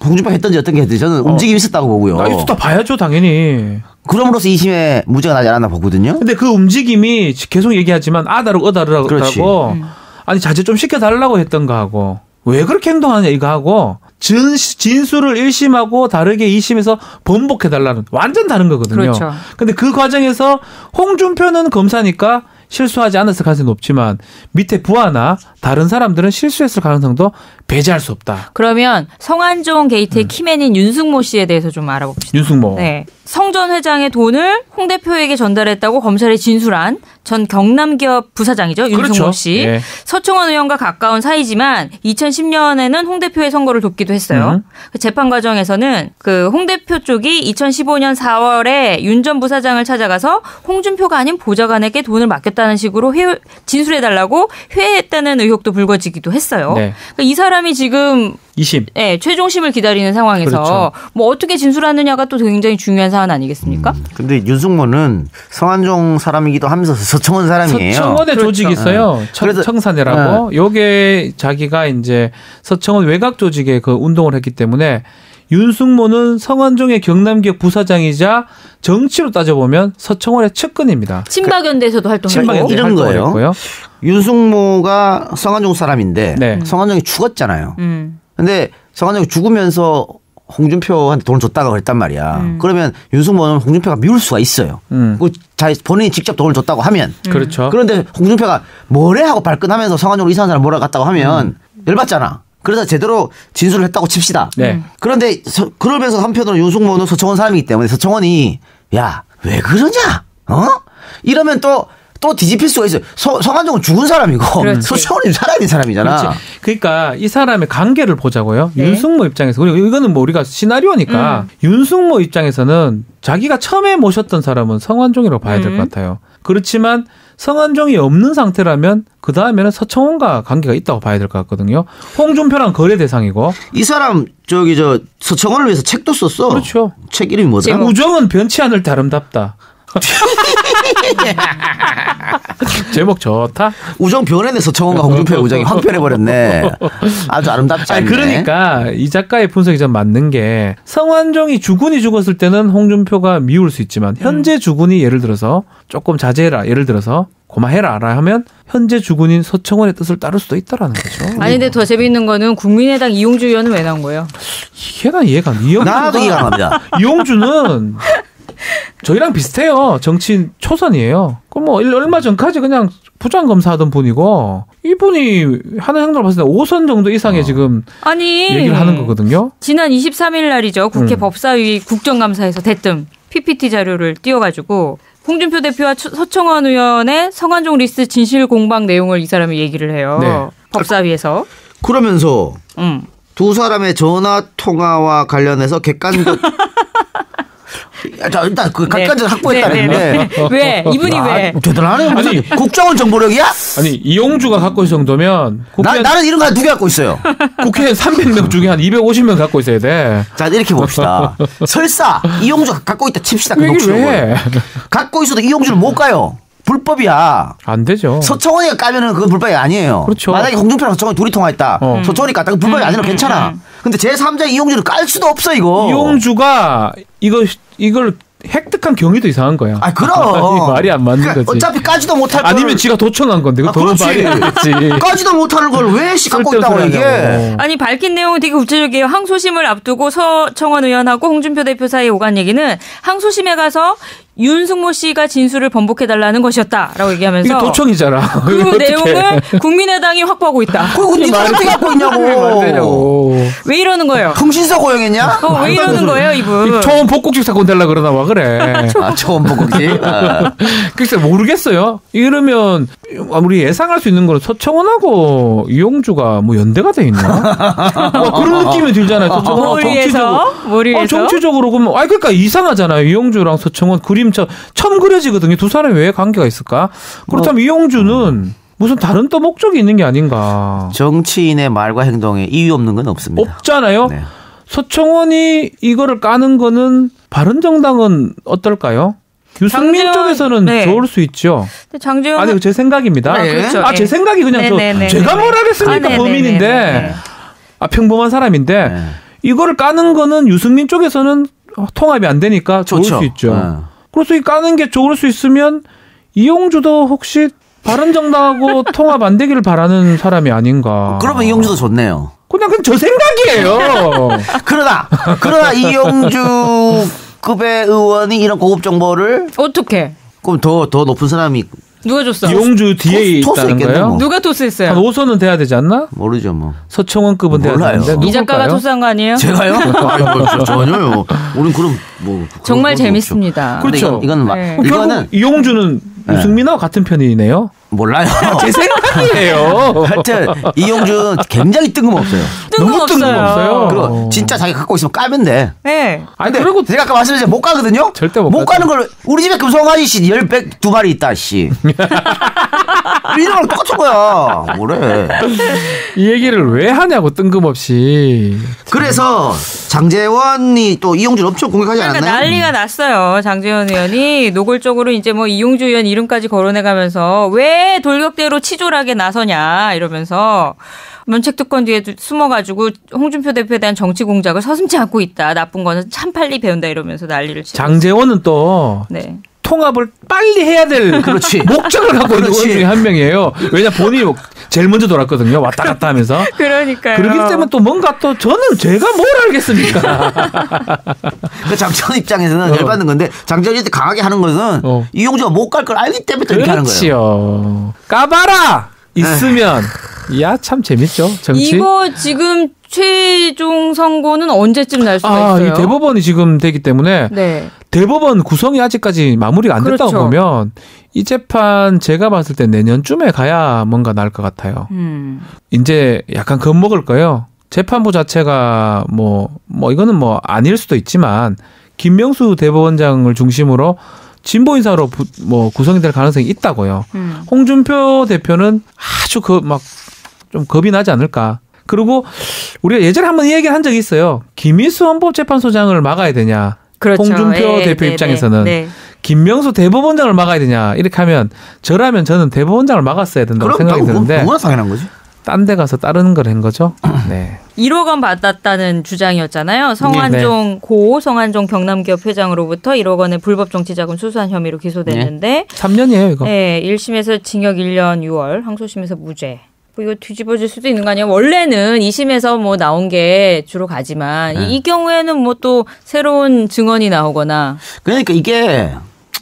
홍준표가 했던지 어떤 게 했든지 저는 움직임이 있었다고 보고요. 있었다 봐야죠, 당연히. 그럼으로써 2심에 무죄가 나지 않았나 보거든요. 근데 그 움직임이 계속 얘기하지만 아다르고 어다르고 아니 자제 좀 시켜달라고 했던가 하고 왜 그렇게 행동하냐 이거 하고 진술을 1심하고 다르게 2심에서 번복해달라는 완전 다른 거거든요. 그렇죠. 근데 그 과정에서 홍준표는 검사니까 실수하지 않았을 가능성이 높지만 밑에 부하나 다른 사람들은 실수했을 가능성도 배제할 수 없다. 그러면 성완종 게이트의 키맨인 윤승모 씨에 대해서 좀 알아봅시다. 윤승모. 네. 성 전 회장의 돈을 홍 대표에게 전달했다고 검찰에 진술한 전 경남기업 부사장이죠. 윤승모 그렇죠. 씨. 예. 서청원 의원과 가까운 사이지만 2010년에는 홍 대표의 선거를 돕기도 했어요. 그 재판 과정에서는 그 홍 대표 쪽이 2015년 4월에 윤 전 부사장을 찾아가서 홍준표가 아닌 보좌관에게 돈을 맡겼다는 식으로 진술해달라고 회해했다는 의혹도 불거지기도 했어요. 네. 그러니까 이 사람이 지금 2심. 네, 최종심을 기다리는 상황에서 그렇죠. 뭐 어떻게 진술하느냐가 또 굉장히 중요한 사안 아니겠습니까? 근데 윤승모는 성완종 사람이기도 하면서 서청원 사람이에요. 서청원의 그렇죠. 조직이 있어요. 그래서 청산회라고. 요게 자기가 이제 서청원 외곽 조직의 그 운동을 했기 때문에 윤승모는 성완종의 경남기업 부사장이자 정치로 따져보면 서청원의 측근입니다. 친박연대에서도 활동했고. 이런 거예요. 했고요. 윤승모가 성완종 사람인데 네. 성완종이 죽었잖아요. 근데 성완종이 죽으면서 홍준표한테 돈을 줬다가 그랬단 말이야. 그러면 윤승모는 홍준표가 미울 수가 있어요. 본인이 직접 돈을 줬다고 하면. 그렇죠. 그런데 홍준표가 뭐래 하고 발끈하면서 성완종으로 이상한 사람 뭐라 갔다고 하면 열받잖아. 그래서 제대로 진술을 했다고 칩시다. 네. 그런데 그러면서 한편으로 윤승모는 서청원 사람이기 때문에 서청원이 야, 왜 그러냐? 이러면 또 또 뒤집힐 수가 있어요. 성한종은 죽은 사람이고 서청원이 살아있는 사람이잖아. 그렇지. 그러니까 이 사람의 관계를 보자고요. 네. 윤승모 입장에서. 그리고 이거는 뭐 우리가 시나리오니까 윤승모 입장에서는 자기가 처음에 모셨던 사람은 성완종이라고 봐야 될 것 같아요. 그렇지만 성완종이 없는 상태라면 그 다음에는 서청원과 관계가 있다고 봐야 될 것 같거든요. 홍준표랑 거래 대상이고. 이 사람 서청원을 위해서 책도 썼어. 그렇죠. 책 이름이 뭐더라? 우정은 변치 않을 때 아름답다. 제목 좋다. 우정 변해내 서청원과 홍준표의 우정이 황편해버렸네. 아주 아름답지 않네. 그러니까 이 작가의 분석이 좀 맞는 게 성완종이 주군이 죽었을 때는 홍준표가 미울 수 있지만 현재 주군이 예를 들어서 조금 자제해라, 예를 들어서 고마해라 하면 현재 주군인 서청원의 뜻을 따를 수도 있다라는 거죠. 아니 근데 더 재미있는 거는 국민의당 이용주 의원은 왜 나온 거예요? 이게 난 이해가 안 돼. 나도 이해가 안 갑니다. 이용주는 저희랑 비슷해요. 정치인 초선이에요. 그럼 뭐 얼마 전까지 그냥 부장검사 하던 분이고 이분이 하는 행동을 봤을 때 5선 정도 이상의 지금 얘기를 하는 거거든요. 지난 23일 날이죠. 국회 법사위 국정감사에서 대뜸 PPT 자료를 띄워가지고 홍준표 대표와 서청원 의원의 성완종 리스트 진실 공방 내용을 이 사람이 얘기를 해요. 네. 법사위에서. 그러면서 두 사람의 전화 통화와 관련해서 객관적 자, 일단 그 객관적 확보했다는데 왜 이분이 왜 대단하네. 아니 국정원 정보력이야? 아니 이용주가 갖고 있을 정도면 나는 이런 거 한 2개 갖고 있어요. 국회의원 300명 중에 한 250명 갖고 있어야 돼. 자 이렇게 봅시다. 설사 이용주가 갖고 있다 칩시다. 그 왜? 갖고 있어도 이용주는 못 가요. 불법이야. 안 되죠. 서청원이가 까면은 그건 불법이 아니에요. 그렇죠. 만약에 홍준표랑 서청원이 둘이 통화했다. 서청원이 깠다. 그건 불법이 아니라 괜찮아. 근데 제3자 이용주를 깔 수도 없어 이거. 이용주가 이걸 획득한 경위도 이상한 거야. 아 그럼 말이 안 맞는 거지. 어차피 까지도 못할 걸. 아니면 지가 도청한 건데 그거 더 말이 안 되지. 까지도 못하는 걸 왜 갖고 있다고 이게. 아니 밝힌 내용은 되게 구체적이에요. 항소심을 앞두고 서청원 의원하고 홍준표 대표 사이에 오간 얘기는 항소심에 가서 윤승모 씨가 진술을 번복해달라는 것이었다라고 얘기하면서 이게 도청이잖아. 그 내용을 국민의당이 확보하고 있다. 그거 네가 어떻게 갖고 있냐고. 왜 이러는 거예요? 통신사 고용했냐? 왜 이러는 거예요 이분? 초원 복국식 사건 되려 그러나 봐 그래. 초원 복국식? 글쎄 모르겠어요. 이러면 우리 예상할 수 있는 거는 서청원하고 이용주가 뭐 연대가 돼 있나? 그런 느낌이 들잖아요. 서청원하고 정치적으로. 정치적으로 그러면 그러니까 이상하잖아요. 이용주랑 서청원 그림 처음 그려지거든요. 두 사람이 왜 관계가 있을까? 그렇다면 이용주는 무슨 다른 또 목적이 있는 게 아닌가. 정치인의 말과 행동에 이유 없는 건 없습니다. 없잖아요. 네. 서청원이 이거를 까는 거는 바른정당은 어떨까요? 유승민 쪽에서는 좋을 수 있죠. 장제원 아니 제 생각입니다. 그렇죠. 제 생각이 그냥 제가 뭘 하겠습니까? 범인인데 평범한 사람인데 이거를 까는 거는 유승민 쪽에서는 통합이 안 되니까 좋을 수 있죠. 그래서 이 까는 게 좋을 수 있으면 이용주도 혹시 바른정당하고 통합 안 되기를 바라는 사람이 아닌가. 그러면 이용주도 좋네요. 그냥 저 생각이에요. 그러나 이용주급의 의원이 이런 고급 정보를 어떻게? 그럼 더 높은 사람이 누가 줬어? 이용주 뒤에 있다는 거예요? 뭐. 누가 토스했어요? 한 5선은 돼야 되지 않나? 모르죠 뭐. 서청원급은 돼야 되는데 이 작가가 토스한 거 아니에요? 제가요? 전혀요. 우린 그럼 뭐 정말 재밌습니다. 그렇죠. 이거는 이용주는 유승민하고 같은 편이네요. 몰라요. 제 생각이에요. 하여튼 이용주는 굉장히 뜬금없어요. 너무 뜬금없어요. 그리고 진짜 자기가 갖고 있으면 까면 돼. 네. 근데 그리고 제가 아까 말씀드렸지만 못 가거든요. 절대 못 가는 걸 우리 집에 금송아지 씨 2마리 있다 씨. 이런 거랑 똑같은 거야. 뭐래. 이 얘기를 왜 하냐고 뜬금없이. 그래서 장제원이 또 이용주를 엄청 공격하지 않았나요? 그러니까 난리가 났어요. 장제원 의원이 노골적으로 이제 뭐 이용주 의원 이름까지 거론해가면서 왜 돌격대로 치졸하게 나서냐 이러면서 면책특권 뒤에 숨어가지고 홍준표 대표에 대한 정치 공작을 서슴지 않고 있다. 나쁜 거는 참 빨리 배운다 이러면서 난리를 치고. 장제원은 또 통합을 빨리 해야 될 목적을 갖고 있는 분 중에 한 명이에요. 왜냐 본인이 제일 먼저 돌았거든요. 왔다 갔다 하면서. 그러니까요. 그렇기 때문에 또 뭔가 또 저는 제가 뭘 알겠습니까. 그 장제원 입장에서는 열받는 건데 장제원이 강하게 하는 것은 이용주가 못 갈 걸 알기 때문에 또 이렇게 하는 거예요. 까봐라 있으면 야 참 재밌죠 정치. 이거 지금 최종 선고는 언제쯤 날 수가 있어요? 이 대법원이 지금 되기 때문에 대법원 구성이 아직까지 마무리가 안 됐다고 그렇죠. 보면 이 재판 제가 봤을 때 내년쯤에 가야 뭔가 나을 것 같아요. 이제 약간 겁먹을 거예요. 재판부 자체가 뭐 이거는 뭐 아닐 수도 있지만 김명수 대법원장을 중심으로 진보 인사로 구성이 될 가능성이 있다고요. 홍준표 대표는 아주 좀 겁이 나지 않을까. 그리고 우리가 예전에 한번 이 얘기를 한 적이 있어요. 김희수 헌법재판소장을 막아야 되냐. 그렇죠. 홍준표 대표 입장에서는 김명수 대법원장을 막아야 되냐. 이렇게 하면 저라면 저는 대법원장을 막았어야 된다고 생각이 드는데 얼마나 당연한 거지? 딴 데 가서 다른 걸 한 거죠. 네. 1억 원 받았다는 주장이었잖아요. 성완종 고 성완종 경남기업 회장으로부터 1억 원의 불법 정치자금 수수한 혐의로 기소됐는데 3년이에요 이거. 네, 1심에서 징역 1년 6월, 항소심에서 무죄. 이거 뒤집어질 수도 있는 거 아니에요? 원래는 2심에서 나온 게 주로 가지만 이 경우에는 또 새로운 증언이 나오거나. 그러니까 이게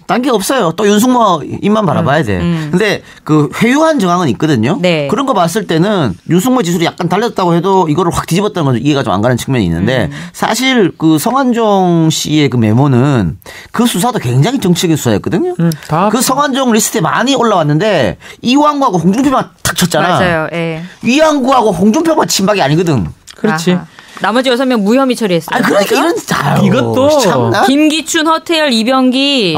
딴 게 없어요. 또 윤석열 입만 바라봐야 돼. 근데 그 회유한 정황은 있거든요. 네. 그런 거 봤을 때는 윤석열 지수를 약간 달렸다고 해도 이거를 확 뒤집었다는 건 이해가 좀 안 가는 측면이 있는데 사실 그 성완종 씨의 그 메모는 그 수사도 굉장히 정치적인 수사였거든요. 그 성완종 리스트에 많이 올라왔는데 이왕구하고 홍준표만 탁 쳤잖아. 맞아요. 예. 이왕구하고 홍준표만 친박이 아니거든. 그렇지. 아하. 나머지 6명 무혐의 처리했어요. 그러니까 이런 이것도 참나? 김기춘, 허태열, 이병기,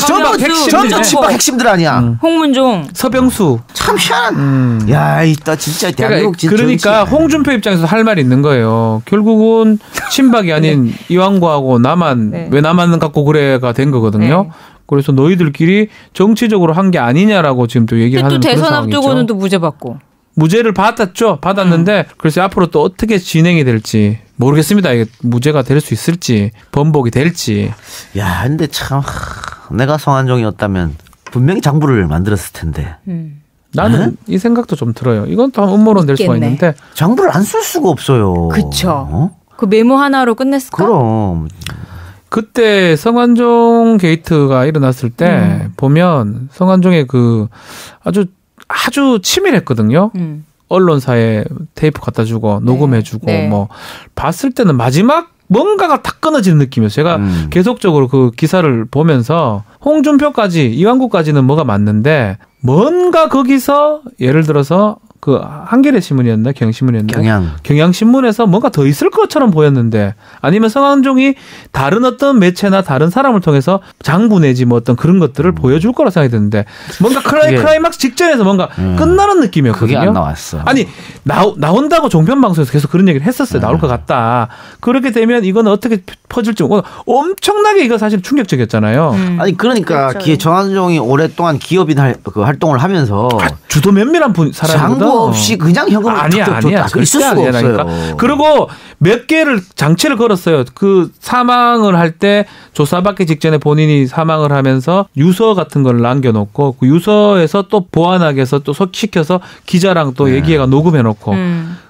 전부 친박 핵심들 아니야. 홍문종, 서병수. 참 희한한. 야, 이따 진짜 대한민국 진짜. 그러니까 홍준표 입장에서 할 말이 있는 거예요. 결국은 친박이 아닌 이완구하고 나만 왜 나만 갖고 그래가 된 거거든요. 그래서 너희들끼리 정치적으로 한 게 아니냐라고 지금 또 얘기를 하는 또 그런 대선 상황이죠. 앞두고는 또 무죄 받고. 무죄를 받았는데 글쎄 앞으로 또 어떻게 진행이 될지 모르겠습니다. 이게 무죄가 될 수 있을지 번복이 될지. 야, 근데 참 내가 성완종이었다면 분명히 장부를 만들었을 텐데. 나는 이 생각도 좀 들어요. 이건 또 음모론 될 수가 있는데 장부를 안 쓸 수가 없어요. 그렇죠. 그 메모 하나로 끝냈을까? 그럼. 그때 성완종 게이트가 일어났을 때 보면 성완종의 그 아주 치밀했거든요. 언론사에 테이프 갖다 주고 녹음해 주고 봤을 때는 마지막 뭔가가 딱 끊어지는 느낌이었어요. 제가 계속적으로 그 기사를 보면서 홍준표까지 이완구까지는 뭐가 맞는데 뭔가 거기서 예를 들어서 그 한겨레 신문이었나 경향신문이었나 경향신문에서 뭔가 더 있을 것처럼 보였는데 아니면 성완종이 다른 어떤 매체나 다른 사람을 통해서 장부 내지 뭐 어떤 그런 것들을 보여줄 거라 생각이 드는데 뭔가 클라이막스 직전에서 뭔가 끝나는 느낌이었거든요. 그게 안 나왔어. 아니 나온다고 종편 방송에서 계속 그런 얘기를 했었어요. 나올 것 같다. 그렇게 되면 이건 어떻게 퍼질지 엄청나게 이거 사실 충격적이었잖아요. 아니 그러니까 그렇죠. 정완종이 오랫동안 기업인 활동을 하면서 주도 면밀한 사람이거든. 장부 없이 그냥 현금을 아니야. 있을 수가 없어요. 그리고 몇 개를 장치를 걸었어요. 그 사망을 할 때 조사받기 직전에 본인이 사망을 하면서 유서 같은 걸 남겨놓고 그 유서에서 또 보완하기 위해서 또 시켜서 기자랑 또 얘기해가 녹음해놓고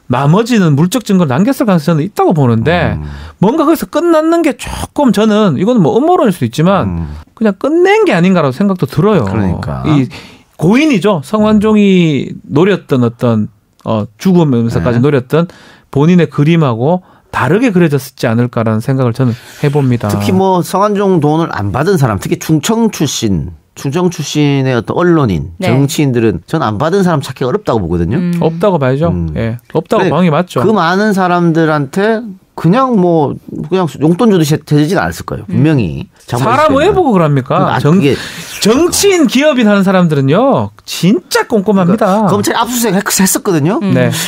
나머지는 물적 증거를 남겼을 가능성이 있다고 보는데 뭔가 거기서 끝났는 게 조금 저는 이건 뭐 음모론일 수도 있지만 그냥 끝낸 게 아닌가라고 생각도 들어요. 그러니까. 이 고인이죠. 성완종이 노렸던 어떤 죽으면서까지 노렸던 본인의 그림하고 다르게 그려졌지 않을까라는 생각을 저는 해봅니다. 특히 뭐 성완종 돈을 안 받은 사람, 특히 충청 출신의 어떤 언론인, 정치인들은 저는 안 받은 사람 찾기 어렵다고 보거든요. 없다고 봐야죠. 예, 없다고 방이 맞죠. 그 많은 사람들한테 그냥 용돈 주듯이 되지는 않았을 거예요. 분명히. 사람 왜 보고 그럽니까? 정치인 기업인 하는 사람들은요 진짜 꼼꼼합니다. 그러니까 검찰이 압수수색 했었거든요.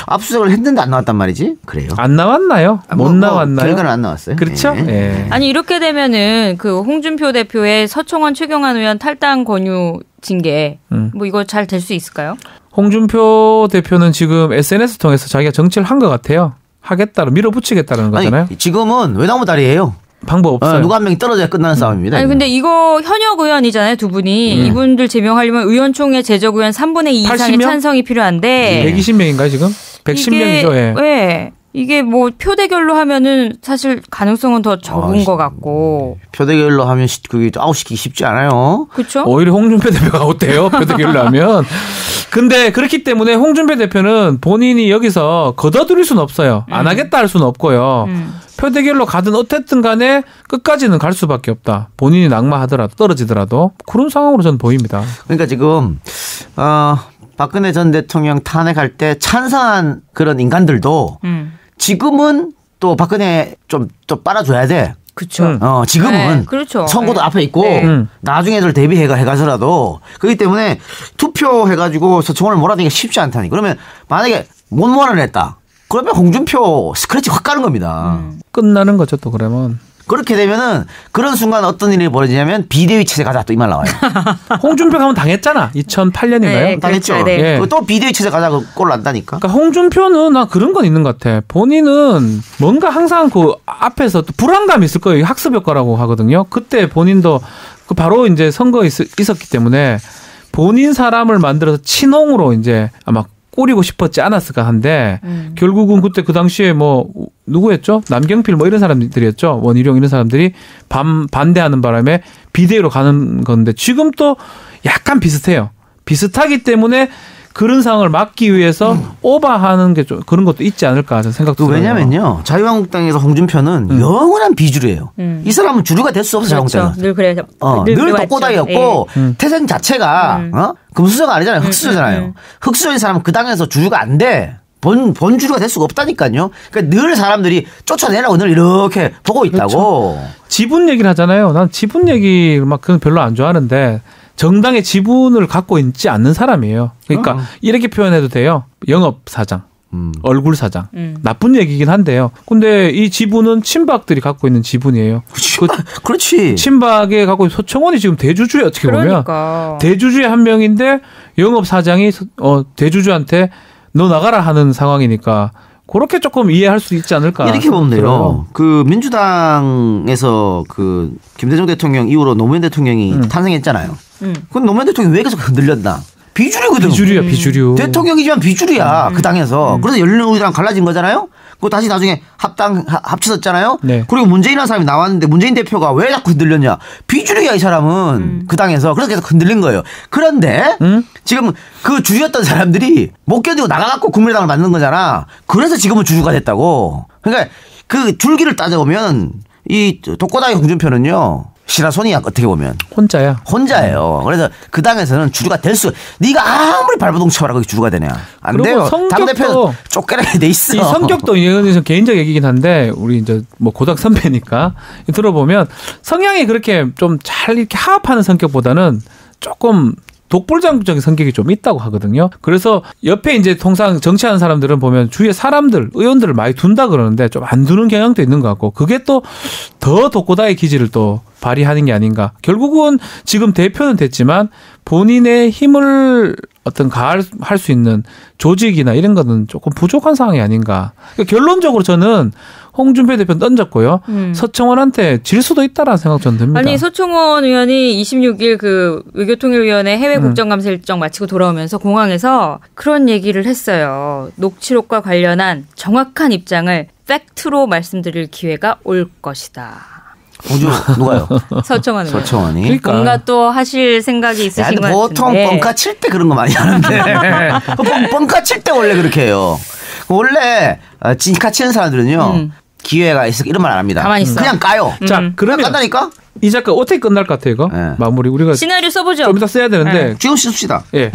압수수색을 했는데 안 나왔단 말이지. 그래요. 안 나왔나요? 못 나왔나요? 결과는 안 나왔어요. 그렇죠. 예. 아니 이렇게 되면은 그 홍준표 대표의 서청원 최경환 의원 탈당 권유 징계 뭐 이거 잘 될 수 있을까요? 홍준표 대표는 지금 SNS 통해서 자기가 정치를 한 것 같아요. 하겠다로 밀어붙이겠다는 거잖아요. 아니, 지금은 외나무다리예요. 방법 없어요. 누가 한 명이 떨어져야 끝나는 싸움입니다. 아니 근데 이거 현역 의원이잖아요, 두 분이. 이분들 제명하려면 의원총회 제적 의원 3분의 2 이상의 80명? 찬성이 필요한데 120명인가요, 지금? 110명이죠. 예. 왜? 이게 뭐 표대결로 하면은 사실 가능성은 더 적은 것 같고. 표대결로 하면 그게 아웃시키기 쉽지 않아요. 그렇죠? 오히려 홍준표 대표가 아웃돼요. 표대결로 하면. 근데 그렇기 때문에 홍준표 대표는 본인이 여기서 걷어들일 수는 없어요. 안 하겠다 할 수는 없고요. 표대결로 가든 어쨌든 간에 끝까지는 갈 수밖에 없다. 본인이 낙마하더라도 떨어지더라도 그런 상황으로 저는 보입니다. 그러니까 지금 박근혜 전 대통령 탄핵할 때 찬성한 그런 인간들도 지금은 또 박근혜 좀 빨아줘야 돼. 그렇죠. 지금은 네, 그렇죠. 선거도 네. 앞에 있고 나중에들 대비해가서라도 그렇기 때문에 투표해가지고 서청원을 몰아내기가 쉽지 않다니. 그러면 만약에 못 몰아냈다. 그러면 홍준표 스크래치 확 가는 겁니다. 끝나는 거죠 또 그러면. 그렇게 되면은 그런 순간 어떤 일이 벌어지냐면 비대위 체제 가자 또 이 말 나와요. 홍준표가 한번 당했잖아. 2008년인가요? 네, 당했죠. 그렇죠. 네. 예. 또 비대위 체제 가자 꼴 난다니까. 그러니까 홍준표는 나 그런 건 있는 것 같아. 본인은 뭔가 항상 그 앞에서 또 불안감이 있을 거예요. 학습 효과라고 하거든요. 그때 본인도 그 바로 이제 선거에 있었기 때문에 본인 사람을 만들어서 친홍으로 이제 아마 꼬리고 싶었지 않았을까 한데 결국은 그때 그 당시에 뭐 누구였죠? 남경필 뭐 이런 사람들이었죠. 원희룡 이런 사람들이 반대하는 바람에 비대위로 가는 건데 지금 또 약간 비슷해요. 비슷하기 때문에 그런 상황을 막기 위해서 오버하는 게 좀 그런 것도 있지 않을까 저는 생각도 들어요. 왜냐면요. 자유한국당에서 홍준표는 영원한 비주류예요. 이 사람은 주류가 될 수 없어. 그렇죠. 자유한국당은. 늘 그래요. 늘 독고다이였고 태생 자체가 금수저가 아니잖아요. 흑수저잖아요. 흑수저인 사람은 그 당에서 주류가 안 돼. 본주류가 될 수가 없다니까요. 그러니까 늘 사람들이 쫓아내라고 늘 이렇게 보고 있다고. 그렇죠. 지분 얘기를 하잖아요. 난 지분 얘기 막 그건 별로 안 좋아하는데 정당의 지분을 갖고 있지 않는 사람이에요. 그러니까 이렇게 표현해도 돼요. 영업사장, 얼굴사장. 나쁜 얘기긴 한데요. 근데 이 지분은 친박들이 갖고 있는 지분이에요. 그렇지. 친박에 갖고 있는 소청원이 지금 대주주에 어떻게 보면 대주주의 한 명인데 영업사장이 대주주한테 너 나가라 하는 상황이니까 그렇게 조금 이해할 수 있지 않을까. 이렇게 보면 돼요. 그 민주당에서 그 김대중 대통령 이후로 노무현 대통령이 탄생했잖아요. 그럼 노무현 대통령이 왜 계속 흔들렸나? 비주류거든. 비주류야, 비주류. 대통령이지만 비주류야, 그 당에서. 그래서 열린우리랑 갈라진 거잖아요? 그거 다시 나중에 합쳐졌잖아요? 네. 그리고 문재인이라는 사람이 나왔는데 문재인 대표가 왜 자꾸 흔들렸냐? 비주류야, 이 사람은. 그 당에서. 그래서 계속 흔들린 거예요. 그런데 지금 그 주류였던 사람들이 못 견디고 나가갖고 국민의당을 만든 거잖아. 그래서 지금은 주류가 됐다고. 그러니까 그 줄기를 따져보면 이 독고다이 홍준표는요. 시라손이야 어떻게 보면 혼자예요. 그래서 그 당에서는 주류가 될 수. 네가 아무리 발버둥 쳐라 거기 주류가 되냐 안 돼요. 당 대표는 쫓겨나게 돼 있어. 이 성격도 이건 개인적 얘기긴 한데 우리 이제 뭐 고등 선배니까 들어보면 성향이 그렇게 좀 잘 이렇게 하합하는 성격보다는 조금 독불장적인 성격이 좀 있다고 하거든요. 그래서 옆에 이제 통상 정치하는 사람들은 보면 주위에 사람들, 의원들을 많이 둔다 그러는데 좀 안 두는 경향도 있는 것 같고 그게 또 더 독고다이 기질을 또 발휘하는 게 아닌가. 결국은 지금 대표는 됐지만 본인의 힘을 어떤 가할 수 있는 조직이나 이런 거는 조금 부족한 상황이 아닌가. 그러니까 결론적으로 저는 홍준표 대표는 던졌고요. 서청원한테 질 수도 있다라는 생각 저는 듭니다. 아니 서청원 의원이 26일 그 외교통일위원회 해외 국정감사 일정 마치고 돌아오면서 공항에서 그런 얘기를 했어요. 녹취록과 관련한 정확한 입장을 팩트로 말씀드릴 기회가 올 것이다. 누가요? 서청원 의원. 서청원이. 그러니까. 뭔가 또 하실 생각이 있으신 것 같은데. 보통 뻥카 칠 때 그런 거 많이 하는데 뻥카 칠 때 원래 그렇게 해요. 원래 진카 치는 사람들은요. 기회가 있어 이런 말 안 합니다. 가만히 있어. 그냥 까요. 자, 그러면 깐다니까? 이 작가 어떻게 끝날 것 같아요, 이거? 네. 마무리 우리가 시나리오 써보죠. 좀 이따 써야 되는데. 지금 씁시다. 예.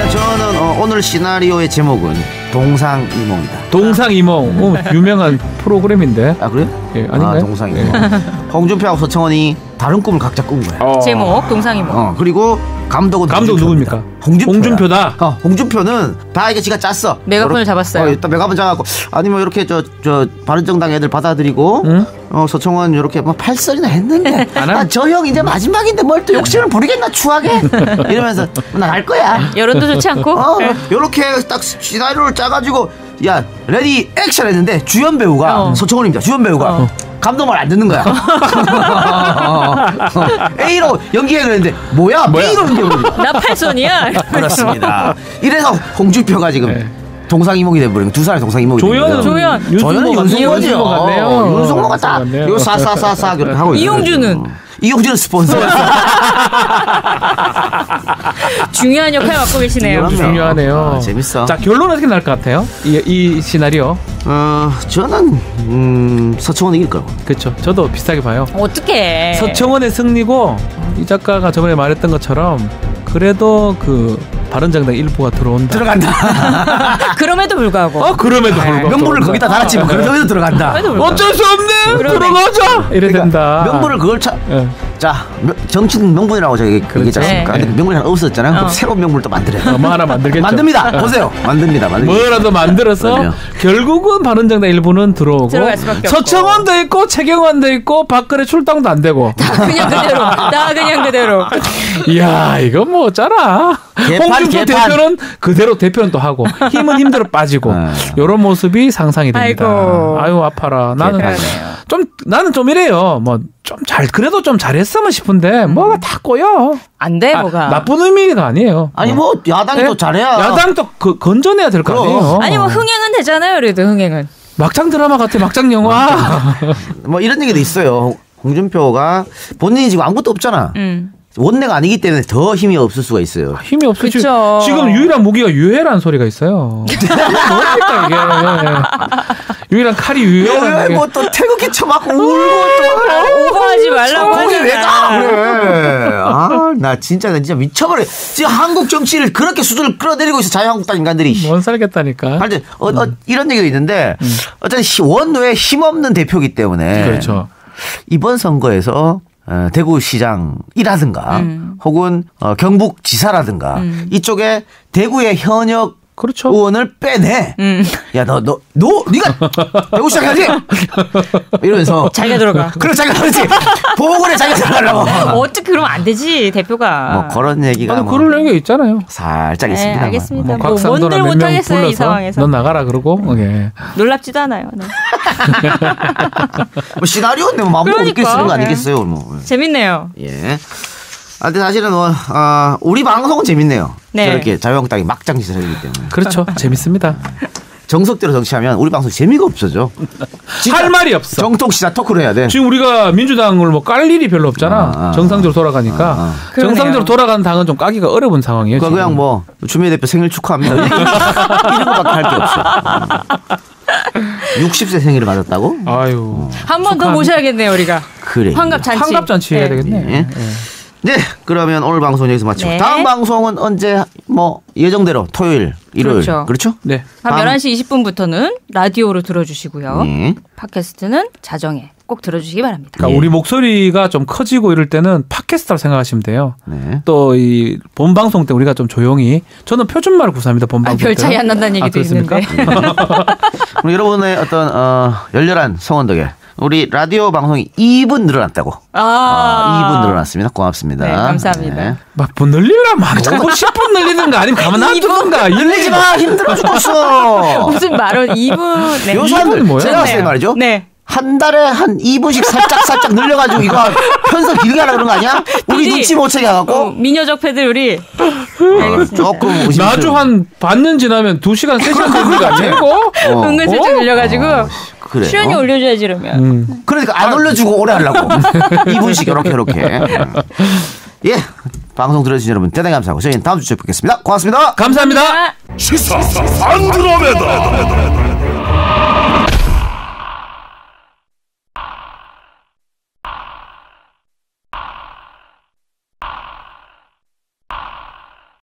일단 저는 오늘 시나리오의 제목은 동상이몽이다. 동상이몽. 유명한 프로그램인데. 아 그래요? 예, 아닌가요? 동상이몽. 홍준표하고 서청원이 다른 꿈을 각자 꾼 거야. 제목 동상이몽. 그리고 감독은 감독 누굽니까? 홍준표다. 홍준표는 다 이게 지가 짰어. 메가폰을 잡았어요. 일단 메가폰 잡았고 아니면 이렇게 저 바른정당 애들 받아들이고 서청원 이렇게 뭐 팔설이나 했는데 저 형 이제 마지막인데 뭘 또 욕심을 부리겠나 추하게 이러면서 나 갈 거야. 여론도 좋지 않고. 이렇게 딱 시나리오를 짜가지고 야 레디 액션 했는데 주연 배우가 서청원입니다. 주연 배우가. 감독 말 안 듣는 거야. A로 연기해 그랬는데 뭐야? B로 연기해. 나 팔손이야. 그렇습니다. 이래서 홍준표가 지금 동상이몽이 돼버린 두 사람이 동상이몽이 돼버린 조연은 윤승모죠. 같네요. 윤승모가 딱 이거 사사사사 그렇게 하고 이용주는 이용주는 스폰서. 중요한 역할 맡고 계시네요. 중요하네요. 재밌어. 자, 결론 어떻게 날 것 같아요? 이 시나리오. 저는 서청원 이길 거라고. 그렇죠. 저도 비슷하게 봐요. 어떡해. 서청원의 승리고 이 작가가 저번에 말했던 것처럼 그래도 그 바른정당 일부가 들어간다. 그럼에도 불구하고. 그럼에도 불구하고. 명분을 거기다 달았지 뭐. 그래도 들어간다. 어쩔 수 없네. 들어가자. 이래 된다. 명분을 그걸 자, 정치는 명분이라고 저기 얘기했지 않습니까? 근데 명분이 하나 없었잖아요. 그럼 새로운 명분을 또 만들어요. 뭐 하나 만들겠죠. 만듭니다. 보세요. 만듭니다. 뭐라도 만들어서 결국은 바른정당 일부는 들어오고 서청원도 있고 최경환도 있고 박근혜 출당도 안 되고 다 그냥 그대로. 이야, 이거 뭐 어쩌나. 홍준표 대표는 그대로 대표는 또 하고 힘은 힘대로 빠지고 이런 모습이 상상이 됩니다. 아유 아파라. 나는 좀 이래요. 뭐 좀 그래도 좀 잘했으면 싶은데 뭐가 다 꼬여. 안 돼, 뭐가. 나쁜 의미가 아니에요. 아니 뭐 야당이 또 잘해야. 야당도 건져내야 될 거 아니에요. 아니 뭐 흥행은 되잖아요. 그래도 흥행은. 막장 드라마 같아. 막장 영화. 뭐 이런 얘기도 있어요. 홍준표가 본인이 지금 아무것도 없잖아. 원내가 아니기 때문에 더 힘이 없을 수가 있어요. 힘이 없어. 그쵸. 지금 유일한 무기가 유해라는 소리가 있어요. 뭡니까 이게. 유일한 칼이 유해라는 게. 뭐또 태극기 쳐맞고 울고 또 오버하지 말라고 하잖아. 거기 왜 가? 그래. 나 진짜 미쳐버려. 지금 한국 정치를 그렇게 수준을 끌어내리고 있어. 자유한국당 인간들이. 못 살겠다니까. 하여튼 이런 얘기도 있는데 어쨌든 원외에 힘없는 대표이기 때문에. 그렇죠. 이번 선거에서 대구시장이라든가 혹은 경북지사라든가 이쪽에 대구의 현역 그렇죠. 의원을 빼내. 야, 네가 대구시장 해야지. 이러면서 자기가 들어가. 그래, 자기가 그렇지. 보궐에 자기가 들어가려고. 어떻게 그러면 안 되지 대표가. 뭐 그런 얘기가 그럴 얘기가 있잖아요. 살짝 있습니다. 네, 알겠습니다. 뭐 뭔들 못하겠어요 이 상황에서. 넌 나가라 그러고. 예. 놀랍지도 않아요. 네. 뭐 시나리오인데 뭐 마음대로 웃길 수 있는 거 아니겠어요? 뭐. 재밌네요. 예. 근데 사실은 우리 방송은 재밌네요. 네. 저렇게 자유한국당이 막장 짓을 하기 때문에. 그렇죠. 재밌습니다. 정석대로 정치하면 우리 방송 재미가 없어져. 할 말이 없어. 정통시사 토크를 해야 돼. 지금 우리가 민주당을 뭐 깔 일이 별로 없잖아. 정상적으로 돌아가니까. 정상적으로 돌아가는 당은 좀 까기가 어려운 상황이에요. 그냥 뭐 추미애 대표 생일 축하합니다. 이런 거밖에 할 게 없어. 60세 생일을 맞았다고? 아유. 한 번 더 모셔야겠네요 우리가. 그래. 환갑잔치. 환갑잔치 해야 되겠네. 네. 네, 그러면 오늘 방송 여기서 마치고 네. 다음 방송은 언제 뭐 예정대로 토요일, 일요일 그렇죠? 네. 밤 11시 20분부터는 라디오로 들어주시고요. 네. 팟캐스트는 자정에 꼭 들어주시기 바랍니다. 그러니까 우리 목소리가 좀 커지고 이럴 때는 팟캐스트라고 생각하시면 돼요. 네. 또 이 본방송 때 우리가 좀 조용히 저는 표준말을 구사합니다. 본방송 때. 별 차이 안 난다는 얘기도 있는데. 우리 여러분의 어떤 열렬한 성원 덕에 우리 라디오 방송이 2분 늘어났다고. 2분 늘어났습니다. 고맙습니다. 네, 감사합니다. 네. 막 늘리려면 막 10분 늘리든가 아니면 가만 놔두든가. 늘리지 마. 힘들어 죽겠어. 무슨 말은 2분. 네. 요 사람들 뭐야? 제가 봤을 때 말이죠. 네. 한 달에 한 2분씩 살짝 늘려가지고 이거 편성 길게 하려고 그런 거 아니야? 우리 눈치 못 채게 해갖고. 미녀적 패들 우리. 알겠습니다. 조금 의심스러워. 나주 한 반년 지나면 2시간 3시간 되는 거 아니야 이거? 은근슬쩍 늘려가지고 그래. 출연이 올려줘야지 이러면. 그러니까 안 올려주고 오래 하려고. 2분씩 이렇게. 예. 방송 들어주신 여러분 대단히 감사하고 저희는 다음 주에 뵙겠습니다. 고맙습니다. 감사합니다. 시사 안드로메다.